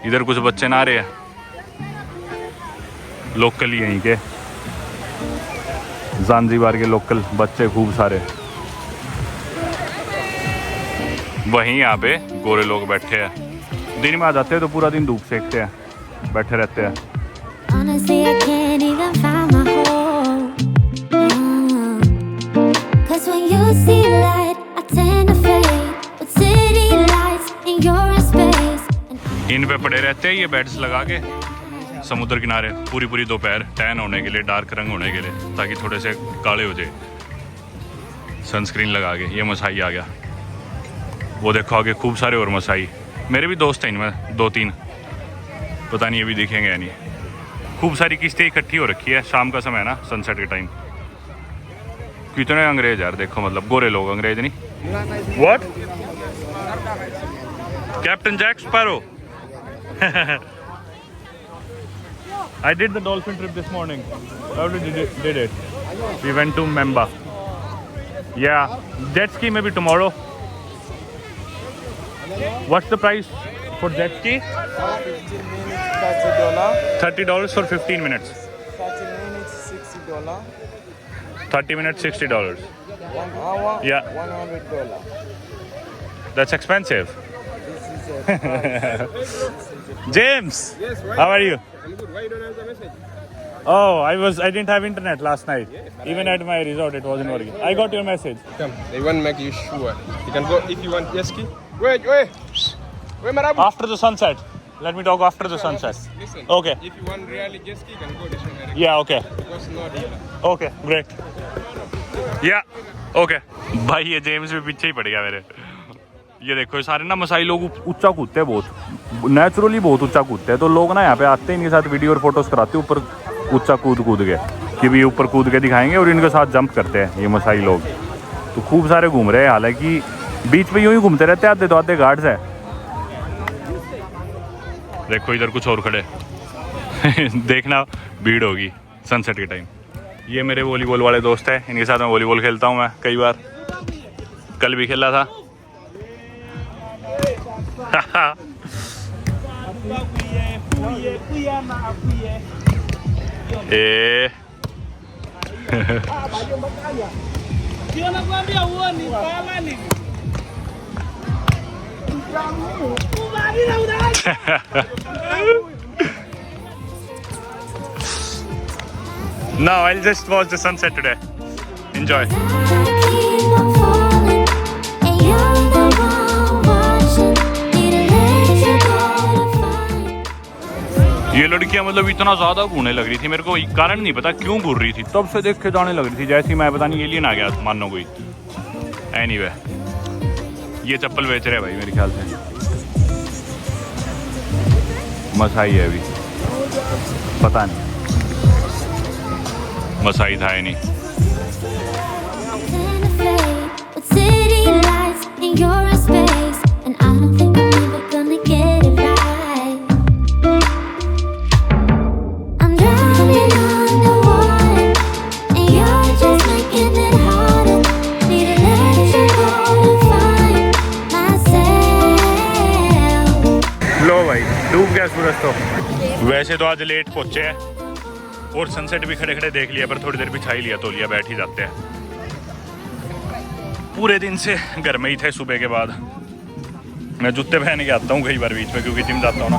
[SPEAKER 1] इधर कुछ बच्चे ना रहे हैं, लोकल ही यहीं के ज़ांज़ीबार के लोकल बच्चे खूब सारे। वहीं यहाँ पे गोरे लोग बैठे हैं, दिन में आ जाते हैं तो पूरा दिन धूप सेकते हैं, बैठे रहते हैं।
[SPEAKER 4] Honestly, I can't even find my home. 'Cause when you see light, I tend to fade. But city lights and you're in space.
[SPEAKER 1] इन पे पड़े रहते हैं ये बेड्स लगा के समुद्र किनारे पूरी दोपहर, टैन होने के लिए, डार्क रंग होने के लिए, ताकि थोड़े से काले हो जाए। सनस्क्रीन लगा के। ये मसाई आ गया, वो देखो आगे खूब सारे और मसाई। मेरे भी दोस्त हैं इनमें 2-3, पता नहीं ये भी दिखेंगे या नहीं। खूब सारी किस्तें इकट्ठी हो रखी है, शाम का समय है ना, सनसेट के टाइम। कितने अंग्रेज यार देखो, मतलब गोरे लोग, अंग्रेज नहीं। What? Captain Jack Sparrow. I did the dolphin trip this morning. I already did it. We went to Memba. Yeah, jet ski maybe tomorrow. What's the price for jet ski?
[SPEAKER 3] 15 minutes, $30.
[SPEAKER 1] $30 for 15 minutes.
[SPEAKER 3] 30 minutes, $60.
[SPEAKER 1] 30 minutes, $60.
[SPEAKER 3] 1 hour,
[SPEAKER 1] Yeah.
[SPEAKER 3] $100.
[SPEAKER 1] That's expensive.
[SPEAKER 3] This is a price.
[SPEAKER 1] James, how are you?
[SPEAKER 5] I'm good. Why you don't have the message?
[SPEAKER 1] Oh, I didn't have internet last night. Even at my resort, it wasn't working. I got your message.
[SPEAKER 5] Come, they want to make you sure. You can go if you want jet ski. Wait, Marabu.
[SPEAKER 1] After the sunset. Let me talk after the sunset.
[SPEAKER 5] Listen.
[SPEAKER 1] Okay.
[SPEAKER 5] If you want really jet ski, you can go this one. Direct.
[SPEAKER 1] Yeah, okay.
[SPEAKER 5] Because no dealer.
[SPEAKER 1] Okay, great. Yeah, okay. भाई ये James भी पीछे ही पड़ गया मेरे। ये देखो ये सारे ना मसाई लोग ऊंचा कूदते हैं बहुत, नेचुरली बहुत ऊंचा कूदते हैं। तो लोग ना यहाँ पे आते हैं, इनके साथ वीडियो और फोटोज कराते हैं ऊपर ऊंचा कूद के, कि भी ऊपर कूद के दिखाएंगे, और इनके साथ जंप करते हैं ये मसाई लोग। तो खूब सारे घूम रहे हैं, हालांकि बीच पे यूं ही घूमते रहते हैं, आधे तो आधे गार्ड्स है। देखो इधर कुछ और खड़े देखना भीड़ होगी सनसेट के टाइम। ये मेरे वॉलीबॉल वाले दोस्त हैं, इनके साथ मैं वॉलीबॉल खेलता हूँ मैं कई बार, कल भी खेला था। ए No, I'll just watch the sunset today. Enjoy.
[SPEAKER 4] I keep on falling, and you're the one watching. Need to let you go to find.
[SPEAKER 1] ये लड़कियां मतलब इतना ज़्यादा घूमने लग रही थी, मेरे को कारण नहीं पता क्यों घूर रही थी, तब से देख के जाने लग रही थी जैसे ही मैं पता नहीं एलियन आ गया मानो कोई। एनीवे ये चप्पल बेच रहे हैं भाई मेरे ख्याल से, मसाई है अभी, पता नहीं मसाई था या नहीं।
[SPEAKER 4] Tend to fade, but city lights and you're in space, and I don't think I'm ever gonna get it right. I'm drowning underwater, and you're just making it harder. Need to let you go to find myself.
[SPEAKER 1] लो भाई डूब गया सूरज तो। वैसे तो आज late पहुंचे हैं और सनसेट भी खड़े खड़े देख लिया, पर थोड़ी देर बिछा ही लिया, तो लिया बैठ ही जाते हैं। पूरे दिन से घर में ही थे, सुबह के बाद मैं जूते पहन के आता हूँ कई बार बीच में, क्योंकि जिम जाता हूँ ना।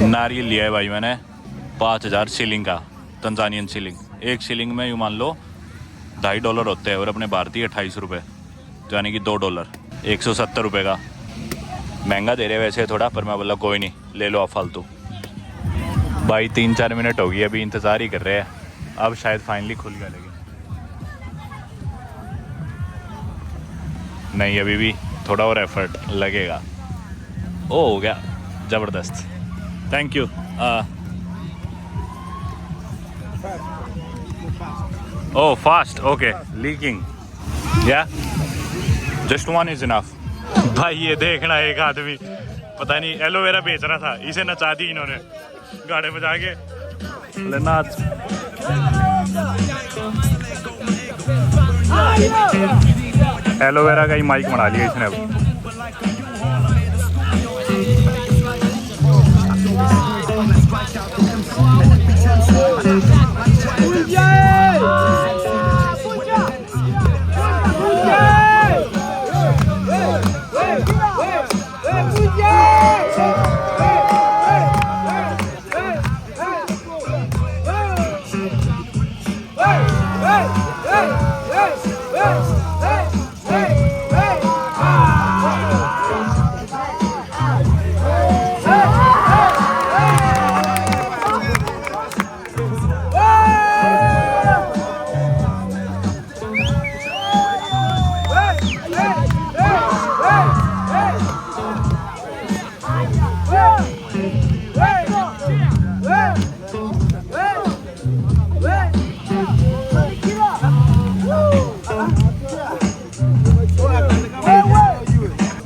[SPEAKER 1] नारियल लिया है भाई मैंने 5000 शिलिंग का, तंजानियन शिलिंग। 1 शिलिंग में यूँ मान लो $2.5 होते हैं और अपने भारतीय 28 रुपये, तो यानी कि $2, 170 रुपये का। महंगा दे रहे वैसे थोड़ा, पर मैं बोला कोई नहीं, ले लो आप फालतू। भाई 3-4 मिनट हो गई, अभी इंतज़ार ही कर रहे हैं, अब शायद फाइनली खुल गया, लेकिन नहीं, अभी भी थोड़ा और एफर्ट लगेगा। ओ हो गया, ज़बरदस्त, thank you. Oh, fast. Okay. Leaking. Yeah. Just one is enough. भाई ये देखना, एक आदमी पता नहीं एलोवेरा बेच रहा था, इसे नचा दी इन्होंने गाड़े बजा के। नाच। एलोवेरा का ही माइक बना लिया इसने अब।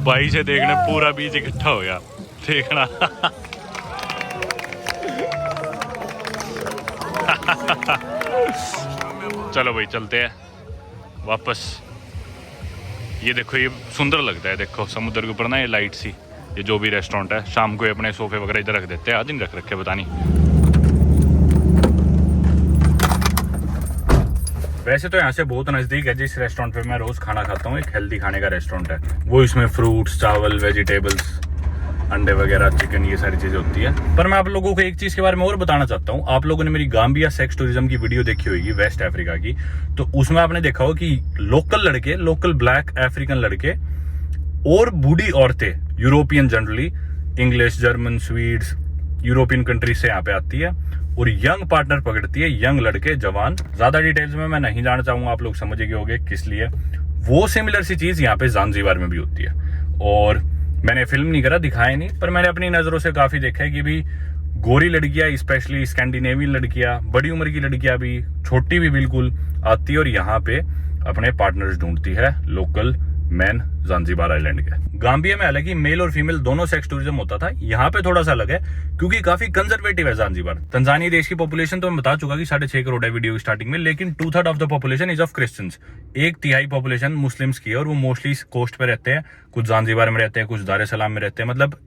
[SPEAKER 1] भाई से देखने पूरा बीच इकट्ठा हो गया, देखना। चलो भाई चलते हैं वापस। ये देखो, ये सुंदर लगता है, देखो समुद्र के ऊपर ना ये लाइट सी। ये जो भी रेस्टोरेंट है, शाम को ये अपने सोफे वगैरह इधर रख देते हैं, आज दिन रख रखे पता नहीं। वैसे तो यहाँ से बहुत नज़दीक है, जिस रेस्टोरेंट पे मैं रोज़ खाना खाता हूँ, एक हेल्दी खाने का रेस्टोरेंट है वो। इसमें फ्रूट्स, चावल, वेजिटेबल्स, अंडे वगैरह, चिकन, ये सारी चीज़ें होती है। पर मैं आप लोगों को एक चीज़ के बारे में और बताना चाहता हूँ। आप लोगों ने मेरी गाम्बिया सेक्स टूरिज्म की वीडियो देखी होगी, वेस्ट अफ्रीका की, तो उसमें आपने देखा हो कि लोकल लड़के, लोकल ब्लैक अफ्रीकन लड़के और बूढ़ी औरतें, European generally, English, German, Swedes, European country से यहाँ पे आती है और यंग पार्टनर पकड़ती है, यंग लड़के, जवान। ज्यादा डिटेल्स में मैं नहीं जाना चाहूंगा, आप लोग समझ गए होंगे किस लिए। वो सिमिलर सी चीज यहाँ पे ज़ांज़ीबार में भी होती है। और मैंने फिल्म नहीं करा, दिखाया नहीं, पर मैंने अपनी नजरों से काफी देखा है कि भी गोरी लड़कियां, स्पेशली स्कैंडिनेवियन लड़कियां, बड़ी उम्र की लड़कियां भी, छोटी भी बिल्कुल आती है और यहाँ पे अपने पार्टनर्स ढूंढती है, लोकल मैन ज़ांज़ीबार आइलैंड के। गाम्बिया में हालांकि मेल और फीमेल दोनों सेक्स टूरिज्म होता था, यहाँ पे थोड़ा सा अलग है क्योंकि काफी कंजर्वेटिव है ज़ांज़ीबार। तंजानिया देश की पॉपुलेशन तो मैं बता चुका कि 6.5 करोड़ है वीडियो स्टार्टिंग में, लेकिन 2/3 of the population is of Christians. 1/3 population Muslims की है और वो मोस्टली कोस्ट पे रहते हैं, कुछ ज़ांज़ीबार में रहते हैं, कुछ दार सलाम में रहते हैं, मतलब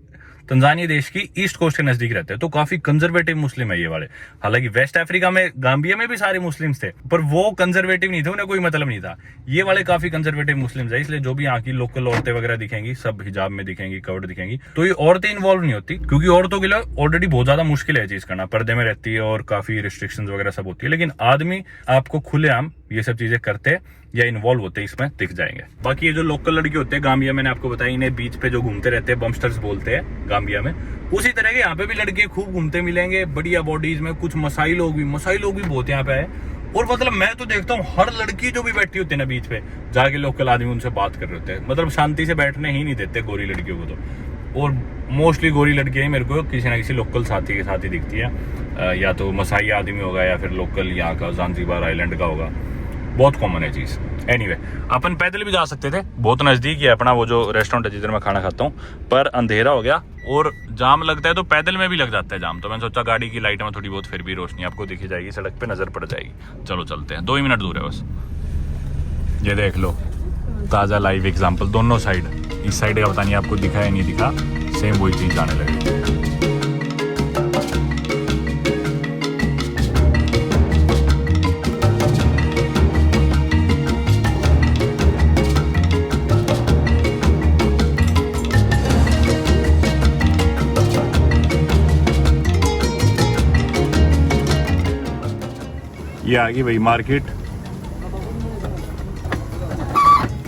[SPEAKER 1] तंजानिया देश की ईस्ट कोस्ट के नजदीक रहते हैं, तो काफी कंजर्वेटिव मुस्लिम है ये वाले। हालांकि वेस्ट अफ्रीका में, गाम्बिया में भी सारे मुस्लिम्स थे, पर वो कंजर्वेटिव नहीं थे, उन्हें कोई मतलब नहीं था। ये वाले काफी कंजर्वेटिव मुस्लिम्स है, इसलिए जो भी यहाँ की लोकल औरतें वगैरह दिखेंगी, सब हिजाब में दिखेंगी, कवर्ड दिखेंगी। तो ये औरतें इन्वॉल्व नहीं होती क्योंकि औरतों के लिए ऑलरेडी बहुत ज्यादा मुश्किल है चीज करना, पर्दे में रहती है और काफी रिस्ट्रिक्शंस वगैरह सब होती है। लेकिन आदमी आपको खुलेआम ये सब चीजें करते या इन्वॉल्व होते इसमें दिख जाएंगे। बाकी ये जो लोकल लड़के होते हैं गाम्बिया, मैंने आपको बताया, इन्हें बीच पे जो घूमते रहते हैं बमस्टर्स बोलते हैं गाम्बिया में। उसी तरह के यहाँ पे भी लड़के खूब घूमते मिलेंगे, बढ़िया बॉडीज में। कुछ मसाई लोग भी बहुत यहाँ पे है। और मतलब मैं तो देखता हूँ हर लड़की जो भी बैठी होती है ना बीच पे, जाके लोकल आदमी उनसे बात कर रहे होते हैं, मतलब शांति से बैठने ही नहीं देते गोरी लड़कियों को तो। और मोस्टली गोरी लड़कियां ही मेरे को किसी ना किसी लोकल साथी के साथ ही दिखती है, या तो मसाई आदमी होगा या फिर लोकल यहाँ का ज़ांज़ीबार आइलैंड का होगा। बहुत कॉमन है चीज़। एनीवे, अपन पैदल भी जा सकते थे, बहुत नज़दीक है अपना वो जो रेस्टोरेंट है जिधर मैं खाना खाता हूँ, पर अंधेरा हो गया और जाम लगता है, तो पैदल में भी लग जाता है जाम। तो मैंने सोचा गाड़ी की लाइट में थोड़ी बहुत फिर भी रोशनी आपको दिखी जाएगी, सड़क पे नज़र पड़ जाएगी। चलो चलते हैं, 2 ही मिनट दूर है बस। ये देख लो, ताज़ा लाइव एग्जाम्पल दोनों साइड। इस साइड का पता नहीं आपको दिखा या नहीं दिखा, सेम वही चीज़ आने लगी। ये आ गई भाई मार्केट,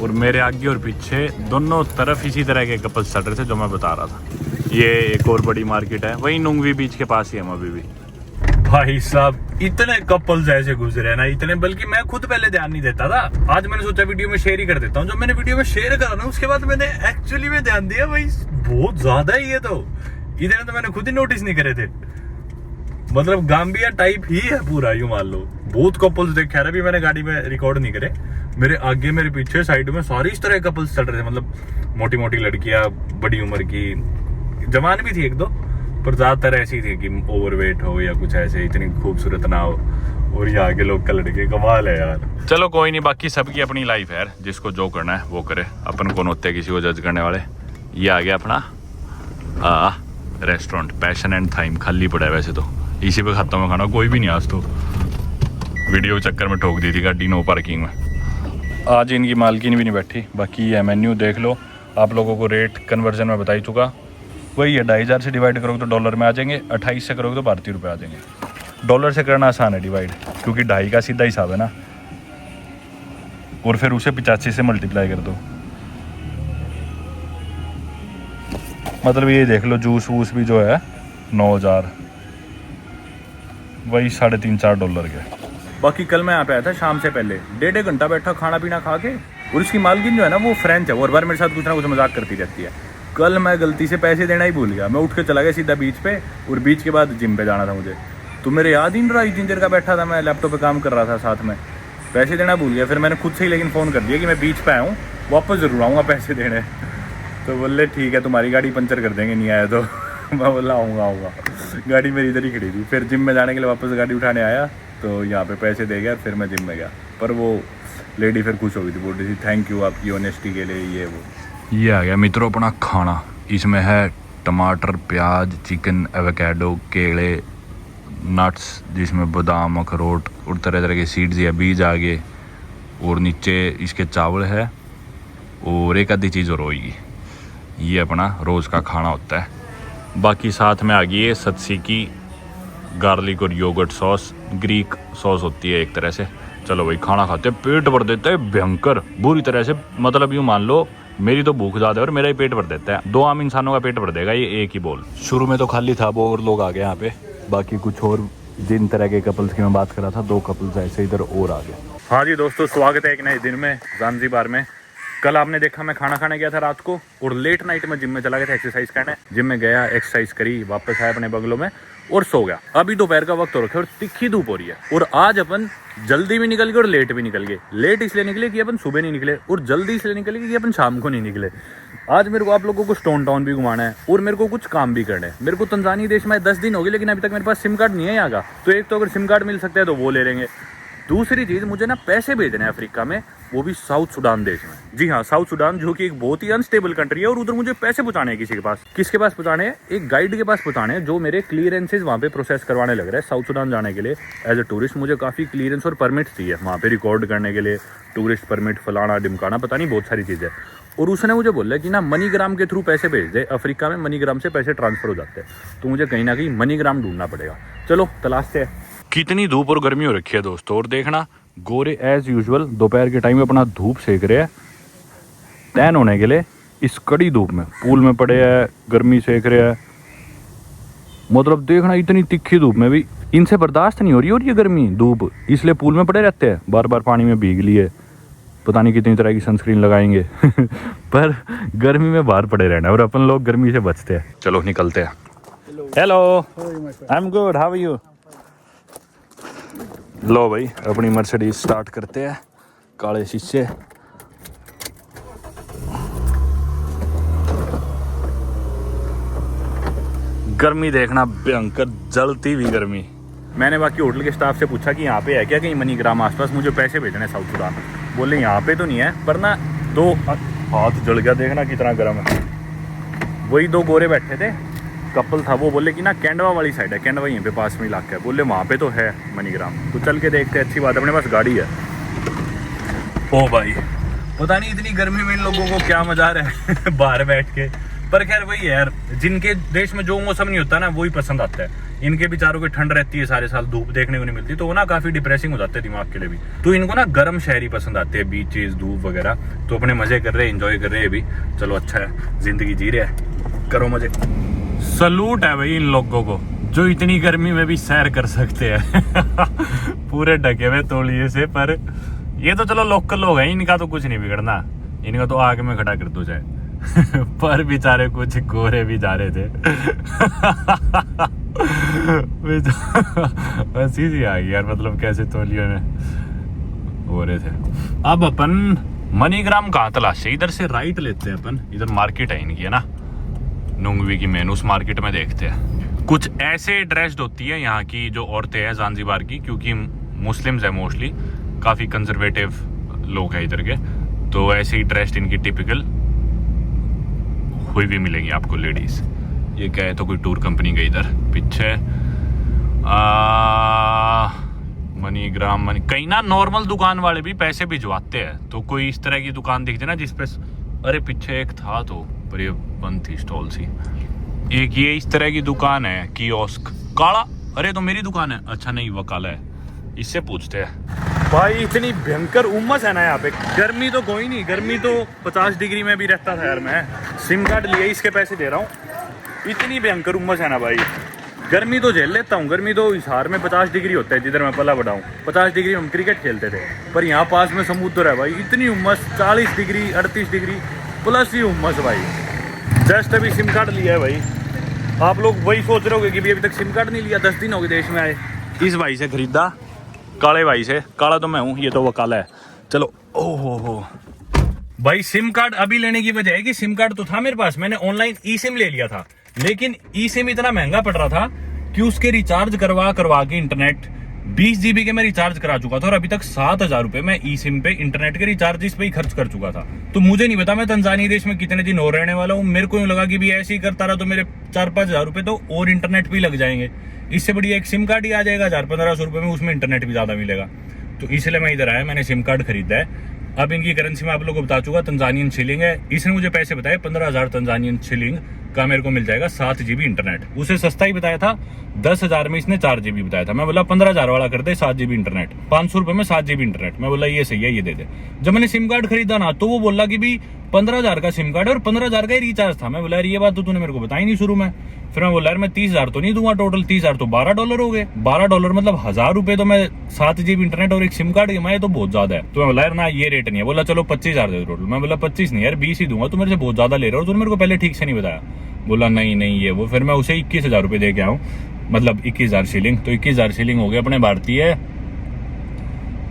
[SPEAKER 1] और मेरे आगे और पीछे दोनों तरफ इसी तरह के कपल्स चल रहे थे जो मैं बता रहा था। ये एक और बड़ी मार्केट है, वही नुंगवी बीच के पास ही हम अभी भी। भाई साहब इतने कपल्स ऐसे गुजरे ना, इतने, बल्कि मैं खुद पहले ध्यान नहीं देता था। आज मैंने सोचा वीडियो में शेयर ही कर देता हूँ। जब मैंने वीडियो में शेयर करा ना, उसके बाद मैंने एक्चुअली में ध्यान दिया, भाई बहुत ज्यादा ही है। तो इतने तो मैंने खुद ही नोटिस नहीं करे थे। मतलब गाम्बिया टाइप ही है पूरा, यूं मान लो। बहुत कपल्स देखे, अभी मैंने गाड़ी में रिकॉर्ड नहीं करे। मेरे आगे मेरे पीछे साइड में सारी इस तरह कपल्स चल रहे थे। मतलब मोटी मोटी लड़कियां, बड़ी उम्र की, जवान भी थी एक दो, पर ज्यादातर ऐसी थी कि ओवरवेट हो या कुछ ऐसे, इतनी खूबसूरत ना हो। और यहाँ के लोग का लड़के कमाल है यार। चलो कोई नहीं, बाकी सबकी अपनी लाइफ है यार, जिसको जो करना है वो करे। अपन कौन होते किसी को जज करने वाले। ये आ गया अपना रेस्टोरेंट, पैशन एंड थाइम। खाली पड़ा है वैसे तो, इसी पे खाता हूँ खाना, कोई भी नहीं आज तो। वीडियो चक्कर में ठोक दी थी गाड़ी नो पार्किंग में। आज इनकी मालकिन भी नहीं बैठी। बाकी ये मेन्यू देख लो, आप लोगों को रेट कन्वर्जन में बता ही चुका। वही है, 2500 से डिवाइड करोगे तो डॉलर में आ जाएंगे, 28 से करोगे तो भारतीय रुपये आ जाएंगे। डॉलर से करना आसान है डिवाइड, क्योंकि 2.5 का सीधा हिसाब है ना, और फिर उसे 85 से मल्टीप्लाई कर दो। मतलब ये देख लो, जूस वूस भी जो है 9000, वही $3.5-4 के। बाकी कल मैं यहाँ पे आया था शाम से पहले, 1.5 घंटा बैठा खाना पीना खा के। और इसकी मालकिन जो है ना वो फ्रेंच है, वो हर बार मेरे साथ कुछ ना कुछ मजाक करती रहती है। कल मैं गलती से पैसे देना ही भूल गया। मैं उठ के चला गया सीधा बीच पे, और बीच के बाद जिम पे जाना था मुझे। तो मेरे याद ही नहीं रहा, जिंजर का बैठा था, मैं लैपटॉप पे काम कर रहा था साथ में, पैसे देना भूल गया। फिर मैंने खुद से ही लेकिन फ़ोन कर दिया कि मैं बीच पे आया हूँ, वापस ज़रूर आऊँगा पैसे देने। तो बोले ठीक है, तुम्हारी गाड़ी पंचर कर देंगे नहीं आया तो। मैं बोला आऊँगा। गाड़ी मेरी इधर ही खड़ी थी। फिर जिम में जाने के लिए वापस गाड़ी उठाने आया, तो यहाँ पे पैसे दे गया, फिर मैं जिम में गया। पर वो लेडी फिर खुश हो गई थी, बोल रही थी थैंक यू आपकी ऑनेस्टी के लिए, ये वो। ये आ गया मित्रों अपना खाना। इसमें है टमाटर, प्याज, चिकन, एवोकाडो, केले, नट्स जिसमें बादाम, अखरोट और तरह तरह के सीड्स या बीज आ गए, और नीचे इसके चावल है, और एक आधी चीज़ और होगी। ये अपना रोज़ का खाना होता है। बाकी साथ में आ गई है सत्सिकी गार्लिक और योगर्ट सॉस, ग्रीक सॉस होती है एक तरह से। चलो भाई खाना खाते, पेट भर देता है भयंकर बुरी तरह से। मतलब यूँ मान लो मेरी तो भूख ज़्यादा है और मेरा ही पेट भर देता है। 2 आम इंसानों का पेट भर देगा ये एक ही बोल। शुरू में तो खाली था, वो और लोग आ गए यहाँ पे। बाकी कुछ और जिन तरह के कपल्स की मैं बात कर रहा था, 2 कपल्स ऐसे इधर और आ गए। हाँ जी दोस्तों, स्वागत है एक नए दिन में ज़ांज़ीबार में। कल आपने देखा मैं खाना खाने गया था रात को, और लेट नाइट में जिम में चला गया था एक्सरसाइज करने। जिम में गया, एक्सरसाइज करी, वापस आया अपने बंगलों में और सो गया। अभी दोपहर का वक्त हो रखा है और तिखी धूप हो रही है। और आज अपन जल्दी भी निकल गए और लेट भी निकल गए। लेट इसलिए निकले कि अपन सुबह नहीं निकले, और जल्दी इसलिए निकले कि अपन शाम को नहीं निकले। आज मेरे को आप लोगों को स्टोन टाउन भी घुमाना है, और मेरे को कुछ काम भी करना है। मेरे को तंजानिया देश में 10 दिन हो गए, लेकिन अभी तक मेरे पास सिम कार्ड नहीं है यहाँ का। तो एक तो अगर सिम कार्ड मिल सकता है तो वो ले लेंगे। दूसरी चीज़, मुझे ना पैसे भेजने हैं अफ्रीका में, वो भी साउथ सुडान देश में। जी हाँ, साउथ सुडान, जो कि एक बहुत ही अनस्टेबल कंट्री है। और उधर मुझे पैसे पहुंचाने हैं किसी के पास। किसके पास पहुंचाने हैं? एक गाइड के पास पहुंचाने हैं, जो मेरे क्लियरेंसेज वहाँ पे प्रोसेस करवाने लग रहा है। साउथ सुडान जाने के लिए एज ए टूरिस्ट मुझे काफ़ी क्लियरेंस और परमिट चाहिए वहाँ पे रिकॉर्ड करने के लिए, टूरिस्ट परमिट, फलाना डिमकाना, पता नहीं बहुत सारी चीज़ें। और उसने मुझे बोला कि ना मनीग्राम के थ्रू पैसे भेज दे। अफ्रीका में मनीग्राम से पैसे ट्रांसफर हो जाते हैं, तो मुझे कहीं ना कहीं मनीग्राम ढूंढना पड़ेगा। चलो तलाशते हैं। कितनी धूप और गर्मी हो रखी है दोस्तों, और देखना गोरे एज यूजुअल दोपहर के टाइम में अपना धूप सेक रहे हैं टैन होने के लिए। इस कड़ी धूप में पूल में पड़े हैं, गर्मी सेक रहे हैं। मतलब देखना इतनी तिखी धूप में भी इनसे बर्दाश्त नहीं हो रही, और ये गर्मी धूप, इसलिए पूल में पड़े रहते हैं, बार बार पानी में भीग लिए। पता नहीं कितनी तरह की सनस्क्रीन लगाएंगे पर गर्मी में बाहर पड़े रहना, और अपन लोग गर्मी से बचते हैं। चलो निकलते हैं। Hello, I am good, how are you? लो भाई अपनी मर्सिडीज स्टार्ट करते हैं, काले शीशे। गर्मी देखना भयंकर, जलती हुई गर्मी। मैंने बाकी होटल के स्टाफ से पूछा कि यहाँ पे है क्या कहीं मनीग्राम आसपास, मुझे पैसे भेजने साउथ सुडान। बोले यहाँ पे तो नहीं है, पर ना 2 हाथ जल गया, देखना कितना गर्म है। वही 2 गोरे बैठे थे, कपल था। वो बोले कि ना कैंडवा वाली साइड है, कैंडवा यहीं पे पास में इलाका है। बोले वहाँ पे तो है मनीग्राम, तो चल के देखते हैं। अच्छी बात है, अपने पास गाड़ी है। ओ भाई पता नहीं इतनी गर्मी में इन लोगों को क्या मजा आ रहा है बाहर बैठ के। पर खैर वही है यार, जिनके देश में जो मौसम नहीं होता ना वही पसंद आता है। इनके बेचारों की ठंड रहती है सारे साल, धूप देखने को नहीं मिलती, तो वो ना काफी डिप्रेसिंग हो जाते हैं दिमाग के लिए भी। तो इनको ना गर्म शहर ही पसंद आते हैं, बीचेस, धूप वगैरह। तो अपने मजे कर रहे हैं, एंजॉय कर रहे हैं अभी। चलो अच्छा है, जिंदगी जी रहे हैं, करो मजे। सलूट है भाई इन लोगों को जो इतनी गर्मी में भी सैर कर सकते हैं पूरे ढके हुए तौलिए से। पर ये तो चलो लोकल लोग हैं, इनका तो कुछ नहीं बिगड़ना, इनका तो आग में खड़ा कर दो चाहे पर बेचारे कुछ गोरे भी जा रहे थे हंसी सी आ गई यार, मतलब कैसे तौलियों में हो रहे थे। अब अपन मनीग्राम कहाँ तलाशे, इधर से राइट लेते हैं अपन, इधर मार्केट है इनकी है ना, नुंगवी की मेन, उस मार्केट में देखते हैं। कुछ ऐसे ड्रेस्ड होती है यहाँ की जो औरतें हैं ज़ांज़ीबार की, क्योंकि मुस्लिम्स है मोस्टली, काफ़ी कंजर्वेटिव लोग हैं इधर के, तो ऐसे ही ड्रेस्ड इनकी टिपिकल हुई भी मिलेगी आपको लेडीज़। ये क्या है, तो कोई टूर कंपनी गई इधर पीछे। मनीग्राम मनी, कहीं ना नॉर्मल दुकान वाले भी पैसे भिजवाते हैं, तो कोई इस तरह की दुकान दिखती है ना जिसपे, अरे पीछे एक था तो पर ये बंद थी स्टॉल सी। एक ये इस तरह की दुकान है कियोस्क, काला, अरे तो मेरी दुकान है, अच्छा नहीं वो काला है, इससे पूछते हैं। भाई इतनी भयंकर उमस है ना यहाँ पे, गर्मी तो कोई नहीं, गर्मी तो 50 डिग्री में भी रहता था यार। मैं सिम कार्ड लिए इसके पैसे दे रहा हूँ, इतनी भयंकर उमस है ना भाई। गर्मी तो झेल लेता हूँ, गर्मी तो हिसार में 50 डिग्री होता है जिधर मैं पला बड़ा हूँ, 50 डिग्री हम क्रिकेट खेलते थे। पर यहाँ पास में समुद्र है भाई, इतनी उमस, 40 डिग्री 38 डिग्री प्लस ही उमस भाई। जस्ट अभी सिम कार्ड लिया है भाई। आप लोग वही सोच रहे होगे कि भी अभी तक सिम कार्ड नहीं लिया, 10 दिन हो गए देश में आए। इस भाई से खरीदा, काले भाई से, काला तो मैं हूँ, ये तो वो काला है। चलो ओहो हो भाई, सिम कार्ड अभी लेने की वजह है कि सिम कार्ड तो था मेरे पास, मैंने ऑनलाइन ई सिम ले लिया था, लेकिन ई सिम इतना महंगा पड़ रहा था कि उसके रिचार्ज करवा के इंटरनेट 20 GB के मैं रिचार्ज करा चुका था, और अभी तक 7,000 रुपए मैं ई सिम पे इंटरनेट के रिचार्ज पे ही खर्च कर चुका था। तो मुझे नहीं पता मैं तंजानिया देश में कितने दिन और रहने वाला हूँ। मेरे को यूं लगा कि भी ऐसे ही करता रहा तो मेरे 4-5 हज़ार रुपए तो और इंटरनेट पे लग जाएंगे, इससे बढ़िया एक सिम कार्ड ही आ जाएगा 1000-1500 रुपए में, उसमें इंटरनेट भी ज्यादा मिलेगा। तो इसलिए मैं इधर आया, मैंने सिम कार्ड खरीदा है। अब इनकी करेंसी में आप लोगों को बता चुका, तंजानियन शिलिंग है। इसने मुझे पैसे बताए 15,000 तंजानियन शिलिंग का मेरे को मिल जाएगा 7 GB इंटरनेट। उसे सस्ता ही बताया था, 10,000 में इसने 4 GB बताया था। मैं बोला 15,000 वाला कर दे, 7 GB इंटरनेट, 500 रुपए में 7 GB इंटरनेट। मैं बोला ये सही है, ये दे दे। जब मैंने सिम कार्ड खरीदा ना, तो वो बोला कि भी 15,000 का सिम कार्ड और 15,000 का ही रिचार्ज था। मैं बोला ये बात तो तूने मेरे को बताई नहीं शुरू में। फिर मैं बोला यार मैं 30,000 तो नहीं दूंगा टोटल, 30,000 तो $12 हो गए, $12 मतलब 1,000 रुपए तो मैं 7 GB इंटरनेट और एक सिम कार्ड ये तो बहुत ज्यादा है। तो मैं बोला यार ना ये रेट नहीं है। बोला चलो 25,000 दे दो टोटल। मैं बोला 25 नहीं यार 20 ही दूंगा, तू मेरे से बहुत ज्यादा ले रहा है और तूने मेरे को पहले ठीक से नहीं बताया। बोला नहीं ये वो। फिर मैं उसे 21,000 रुपए दे के आऊँ, मतलब 21,000 शिलिंग। तो 21,000 शिलिंग हो गए अपने भारतीय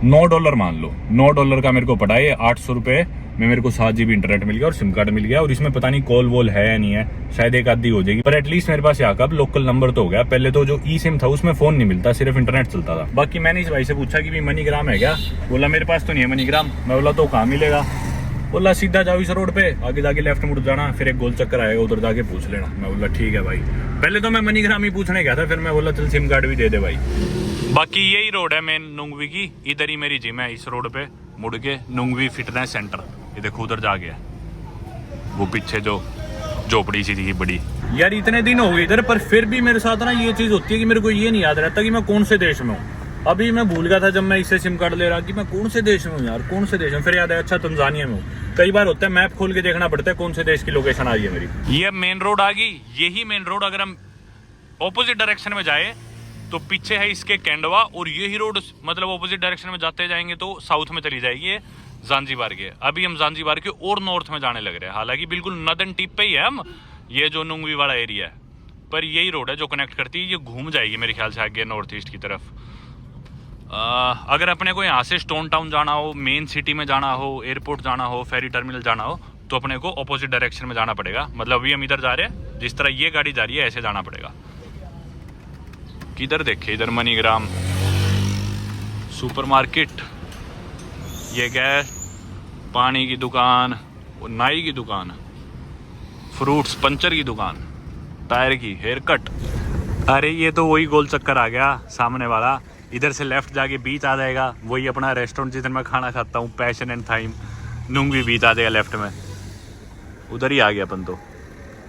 [SPEAKER 1] $9 मान लो। $9 का मेरे को पड़ा है, 800 रुपए में मेरे को 7 GB इंटरनेट मिल गया और सिम कार्ड मिल गया। और इसमें पता नहीं कॉल वॉल है या नहीं है, शायद एक आधी हो जाएगी, पर एटलीस्ट मेरे पास यहाँ का लोकल नंबर तो हो गया। पहले तो जो ई सिम था उसमें फोन नहीं मिलता, सिर्फ इंटरनेट चलता था। बाकी मैंने इस भाई से पूछा कि भी मनीग्राम है क्या, बोला मेरे पास तो नहीं है मनीग्राम। मैं बोला तो कहाँ मिलेगा, बोला सीधा जाओ इस रोड पे, आगे जाके लेफ्ट मुड़ जाना, फिर एक गोल चक्कर आएगा, उधर जाके पूछ लेना। मैं बोला ठीक है भाई। पहले तो मैं मनीग्राम ही पूछने गया था, फिर मैं बोला चल सिम कार्ड भी दे दे भाई। बाकी यही रोड है मेन नुंगवी की, इधर ही मेरी जिम है, इस रोड पे मुड़ के नुंगवी फिटनेस सेंटर। ये देखो उधर जा गया, वो पीछे जो झोपड़ी सी थी बड़ी। यार इतने दिन हो गए इधर, पर फिर भी मेरे साथ ना ये चीज होती है कि मेरे को ये नहीं याद रहता कि मैं कौन से देश में हूँ। अभी मैं भूल गया था जब मैं इससे सिम कार्ड ले रहा कि मैं कौन से देश में हूँ यार, कौन से देश में। फिर याद है अच्छा तंजानिया में हूँ। कई बार होता है मैप खोल के देखना पड़ता है कौन से देश की लोकेशन आ रही है मेरी। ये मेन रोड आ गई, यही मेन रोड। अगर हम ऑपोजिट डायरेक्शन में जाए तो पीछे है इसके कैंडवा, और यही रोड मतलब ऑपोजिट डायरेक्शन में जाते जाएंगे तो साउथ में चली जाएगी ये ज़ांज़ीबार के। अभी हम ज़ांज़ीबार के और नॉर्थ में जाने लग रहे हैं, हालांकि बिल्कुल नदन टिप पे ही है हम, ये जो नुंगवी वाला एरिया है, पर यही रोड है जो कनेक्ट करती है। ये घूम जाएगी मेरे ख्याल से आगे नॉर्थ ईस्ट की तरफ। अगर अपने को यहाँ से स्टोन टाउन जाना हो, मेन सिटी में जाना हो, एयरपोर्ट जाना हो, फेरी टर्मिनल जाना हो, तो अपने को ऑपोजिट डायरेक्शन में जाना पड़ेगा। मतलब अभी हम इधर जा रहे हैं, जिस तरह ये गाड़ी जा रही है ऐसे जाना पड़ेगा। किधर देखे, इधर मनीग्राम सुपरमार्केट, ये क्या है, पानी की दुकान, नाई की दुकान, फ्रूट्स पंचर की दुकान, टायर की, हेयर कट। अरे ये तो वही गोल चक्कर आ गया सामने वाला। इधर से लेफ्ट जाके बीच आ जाएगा, वही अपना रेस्टोरेंट जिधर मैं खाना खाता हूँ, पैशन एंड थाइम। नुंगवी बीच आ जाएगा लेफ्ट में, उधर ही आ गया अपन तो।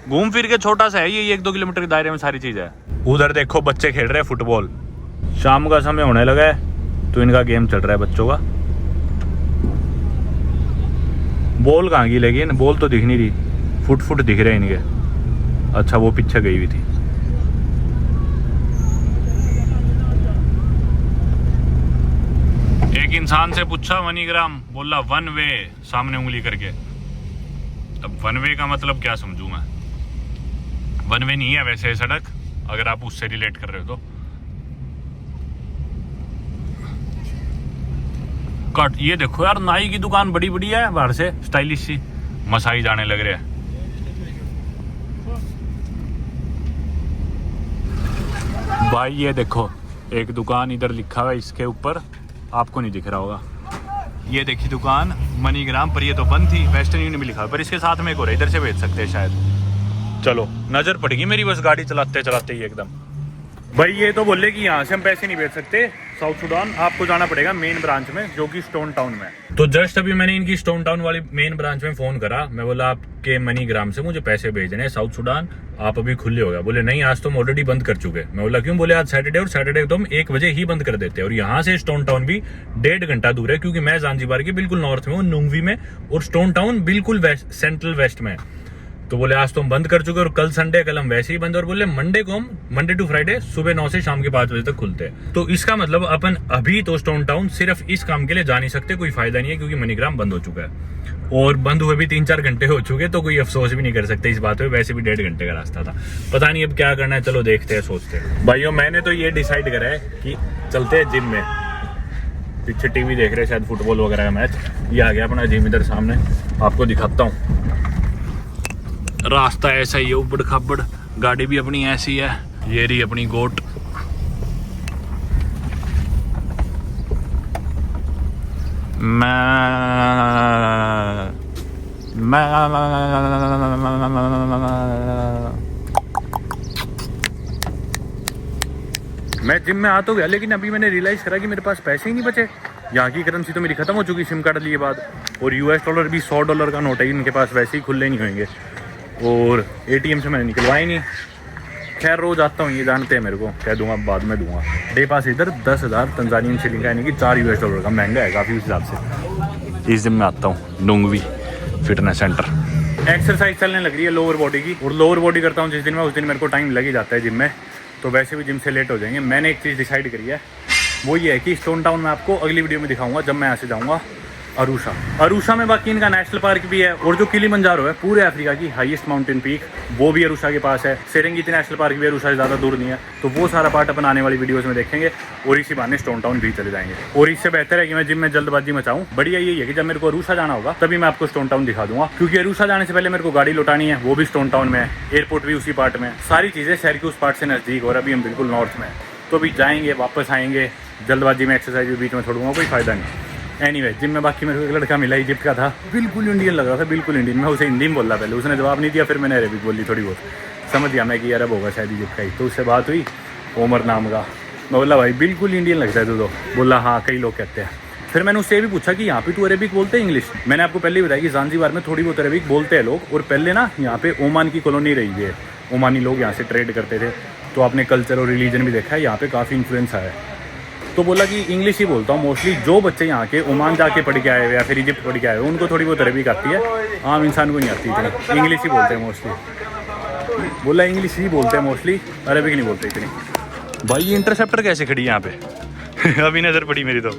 [SPEAKER 1] घूम फिर के छोटा सा है ये 1-2 किलोमीटर के दायरे में सारी चीज है। उधर देखो बच्चे खेल रहे हैं फुटबॉल। शाम का समय होने लगा है तो इनका गेम चल रहा है बच्चों का। बॉल कहाँ की, लेकिन बॉल तो दिख नहीं रही, फुट दिख रहे हैं इनके। अच्छा वो पीछे गई हुई थी। एक इंसान से पूछा मनीग्राम, बोला 1 वे, सामने उंगली करके। अब 1 वे का मतलब क्या समझूं मैं? 1 वे नहीं है वैसे सड़क, अगर आप उससे रिलेट कर रहे हो तो। कट ये देखो यार, नाई की दुकान बड़ी बड़ी है बाहर से, स्टाइलिश सी, मसाई जाने लग रहे हैं। भाई ये देखो एक दुकान इधर लिखा हुआ है, इसके ऊपर आपको नहीं दिख रहा होगा, ये देखिए दुकान मनीग्राम पर, ये तो बंद थी। वेस्टर्न यूनियन भी लिखा है, पर इसके साथ में एक और है, इधर से भेज सकते हैं शायद। चलो नजर पड़ेगी मेरी बस गाड़ी चलाते चलाते ही एकदम। भाई ये तो बोले कि यहाँ से हम पैसे नहीं भेज सकते साउथ सुडान, आपको जाना पड़ेगा मेन ब्रांच में जो कि स्टोन टाउन में है। तो जस्ट अभी मैंने इनकी स्टोन टाउन वाली मेन ब्रांच में फोन करा, मैं बोला आपके मनीग्राम से मुझे पैसे भेजने हैं साउथ सुडान, आप अभी खुले हो गया? बोले नहीं आज तो हम ऑलरेडी बंद कर चुके। मैं बोला क्यों? बोले आज सैटरडे, और सैटरडे तो हम 1 बजे ही बंद कर देते हैं, और यहाँ से स्टोन टाउन भी 1.5 घंटा दूर है, क्योंकि मैं जानजीबार के बिल्कुल नॉर्थ में हूँ, नुंगवी में, और स्टोन टाउन बिल्कुल वेस्ट, सेंट्रल वेस्ट में। तो बोले आज तो हम बंद कर चुके और कल संडे, कल हम वैसे ही बंद, और बोले मंडे को हम, मंडे टू फ्राइडे सुबह 9 से शाम के 5 बजे तक खुलते हैं। तो इसका मतलब अपन अभी तो स्टोन टाउन सिर्फ इस काम के लिए जा नहीं सकते, कोई फायदा नहीं है, क्योंकि मनीग्राम बंद हो चुका है, और बंद हुए भी 3-4 घंटे हो चुके, तो कोई अफसोस भी नहीं कर सकते इस बात पे। वैसे भी 1.5 घंटे का रास्ता था, पता नहीं अब क्या करना है, चलो देखते हैं, सोचते हैं। भाइयों मैंने तो ये डिसाइड करा है कि चलते हैं जिम में। पीछे टीवी देख रहे हैं शायद फुटबॉल वगैरह का मैच, ये आ गया अपना जिम इधर सामने, आपको दिखाता हूँ। रास्ता ऐसा ही है, उबड़ खाबड़, गाड़ी भी अपनी ऐसी है। ये रही अपनी गोट। मैं जिम में आ तो गया, लेकिन अभी मैंने रियलाइज करा कि मेरे पास पैसे ही नहीं बचे। यहाँ की करेंसी तो मेरी खत्म हो चुकी सिम कार्ड लिए बाद, और $US भी $100 का नोट है इनके पास, वैसे ही खुले नहीं होंगे, और ATM से मैंने निकलवाया ही नहीं। खैर रोज आता हूँ, ये जानते हैं मेरे को, कह दूंगा बाद में दूंगा। मेरे पास इधर 10,000 तंजानियन शिलिंग का, यानी कि $4 का, महंगा है काफ़ी उस हिसाब से। इस जिम में आता हूँ, नुंगवी फिटनेस सेंटर। एक्सरसाइज चलने लग रही है लोअर बॉडी की, और लोअर बॉडी करता हूँ जिस दिन में, उस दिन मेरे को टाइम लग ही जाता है जिम में, तो वैसे भी जिम से लेट हो जाएंगे। मैंने एक चीज़ डिसाइड करी है, वो ये है कि स्टोन टाउन में आपको अगली वीडियो में दिखाऊंगा जब मैं यहाँ से जाऊँगा अरूशा में। बाकी इनका नेशनल पार्क भी है, और जो किलिमंजारो है पूरे अफ्रीका की हाईएस्ट माउंटेन पीक, वो भी अरूशा के पास है। सेरेंगेटी नेशनल पार्क भी अरूशा से ज़्यादा दूर नहीं है, तो वो सारा पार्ट अपन आने वाली वीडियोस में देखेंगे, और इसी बहाने स्टोन टाउन भी चले जाएंगे। और इससे बेहतर है कि मैं जिम में जल्दबाजी मचाऊं। बढ़िया यही है कि जब मेरे को अरूशा जाना होगा तभी मैं आपको स्टोन टाउन दिखा दूंगा, क्योंकि अरूशा जाने से पहले मेरे को गाड़ी लौटानी है, वो भी स्टोन टाउन में है, एयरपोर्ट भी उसी पार्ट में, सारी चीज़ें शहर के उस पार्ट से नज़दीक, और अभी हम बिल्कुल नॉर्थ में, तो अभी जाएंगे वापस आएंगे। जल्दबाजी में एक्सरसाइज भी बीच में छोड़ूंगा, कोई फायदा नहीं। एनीवे जिम में बाकी मेरे को एक लड़का मिला, इजिप्ट का था, बिल्कुल इंडियन लग रहा था, बिल्कुल इंडियन। मैं उसे हिंदी में बोला, पहले उसने जवाब नहीं दिया, फिर मैंने अरबिक बोली थोड़ी बहुत, समझ गया मैं कि अरब होगा शायद इजिप्ट का ही। तो उससे बात हुई, ओमर नाम का। मैं बोला भाई बिल्कुल इंडियन लगता है तू तो। बोला हाँ कई लोग कहते हैं। फिर मैंने उससे ये भी पूछा कि यहाँ पे तू अरबिक बोलते हैं इंग्लिश? मैंने आपको पहले ही बताया कि ज़ांज़ीबार में थोड़ी बहुत अरबिक बोलते हैं लोग, और पहले ना यहाँ पे ओमान की कॉलोनी रही है, ओमानी लोग यहाँ से ट्रेड करते थे, तो आपने कल्चर और रिलीजन भी देखा है, यहाँ पे काफ़ी इन्फ्लुएंस आया है। तो बोला कि इंग्लिश ही बोलता हूँ मोस्टली। जो बच्चे यहाँ के ओमान जाके पढ़ के आए हुए या फिर इजिप्ट पढ़ के आए हुए, उनको थोड़ी बहुत अरबिक आती है, आम इंसान को नहीं आती इतनी, इंग्लिश ही बोलते हैं मोस्टली। बोला इंग्लिश ही बोलते हैं मोस्टली, अरबिक नहीं बोलते इतनी। भाई ये इंटरसेप्टर कैसे खड़ी है यहाँ पे? अभी नज़र पड़ी मेरी तो।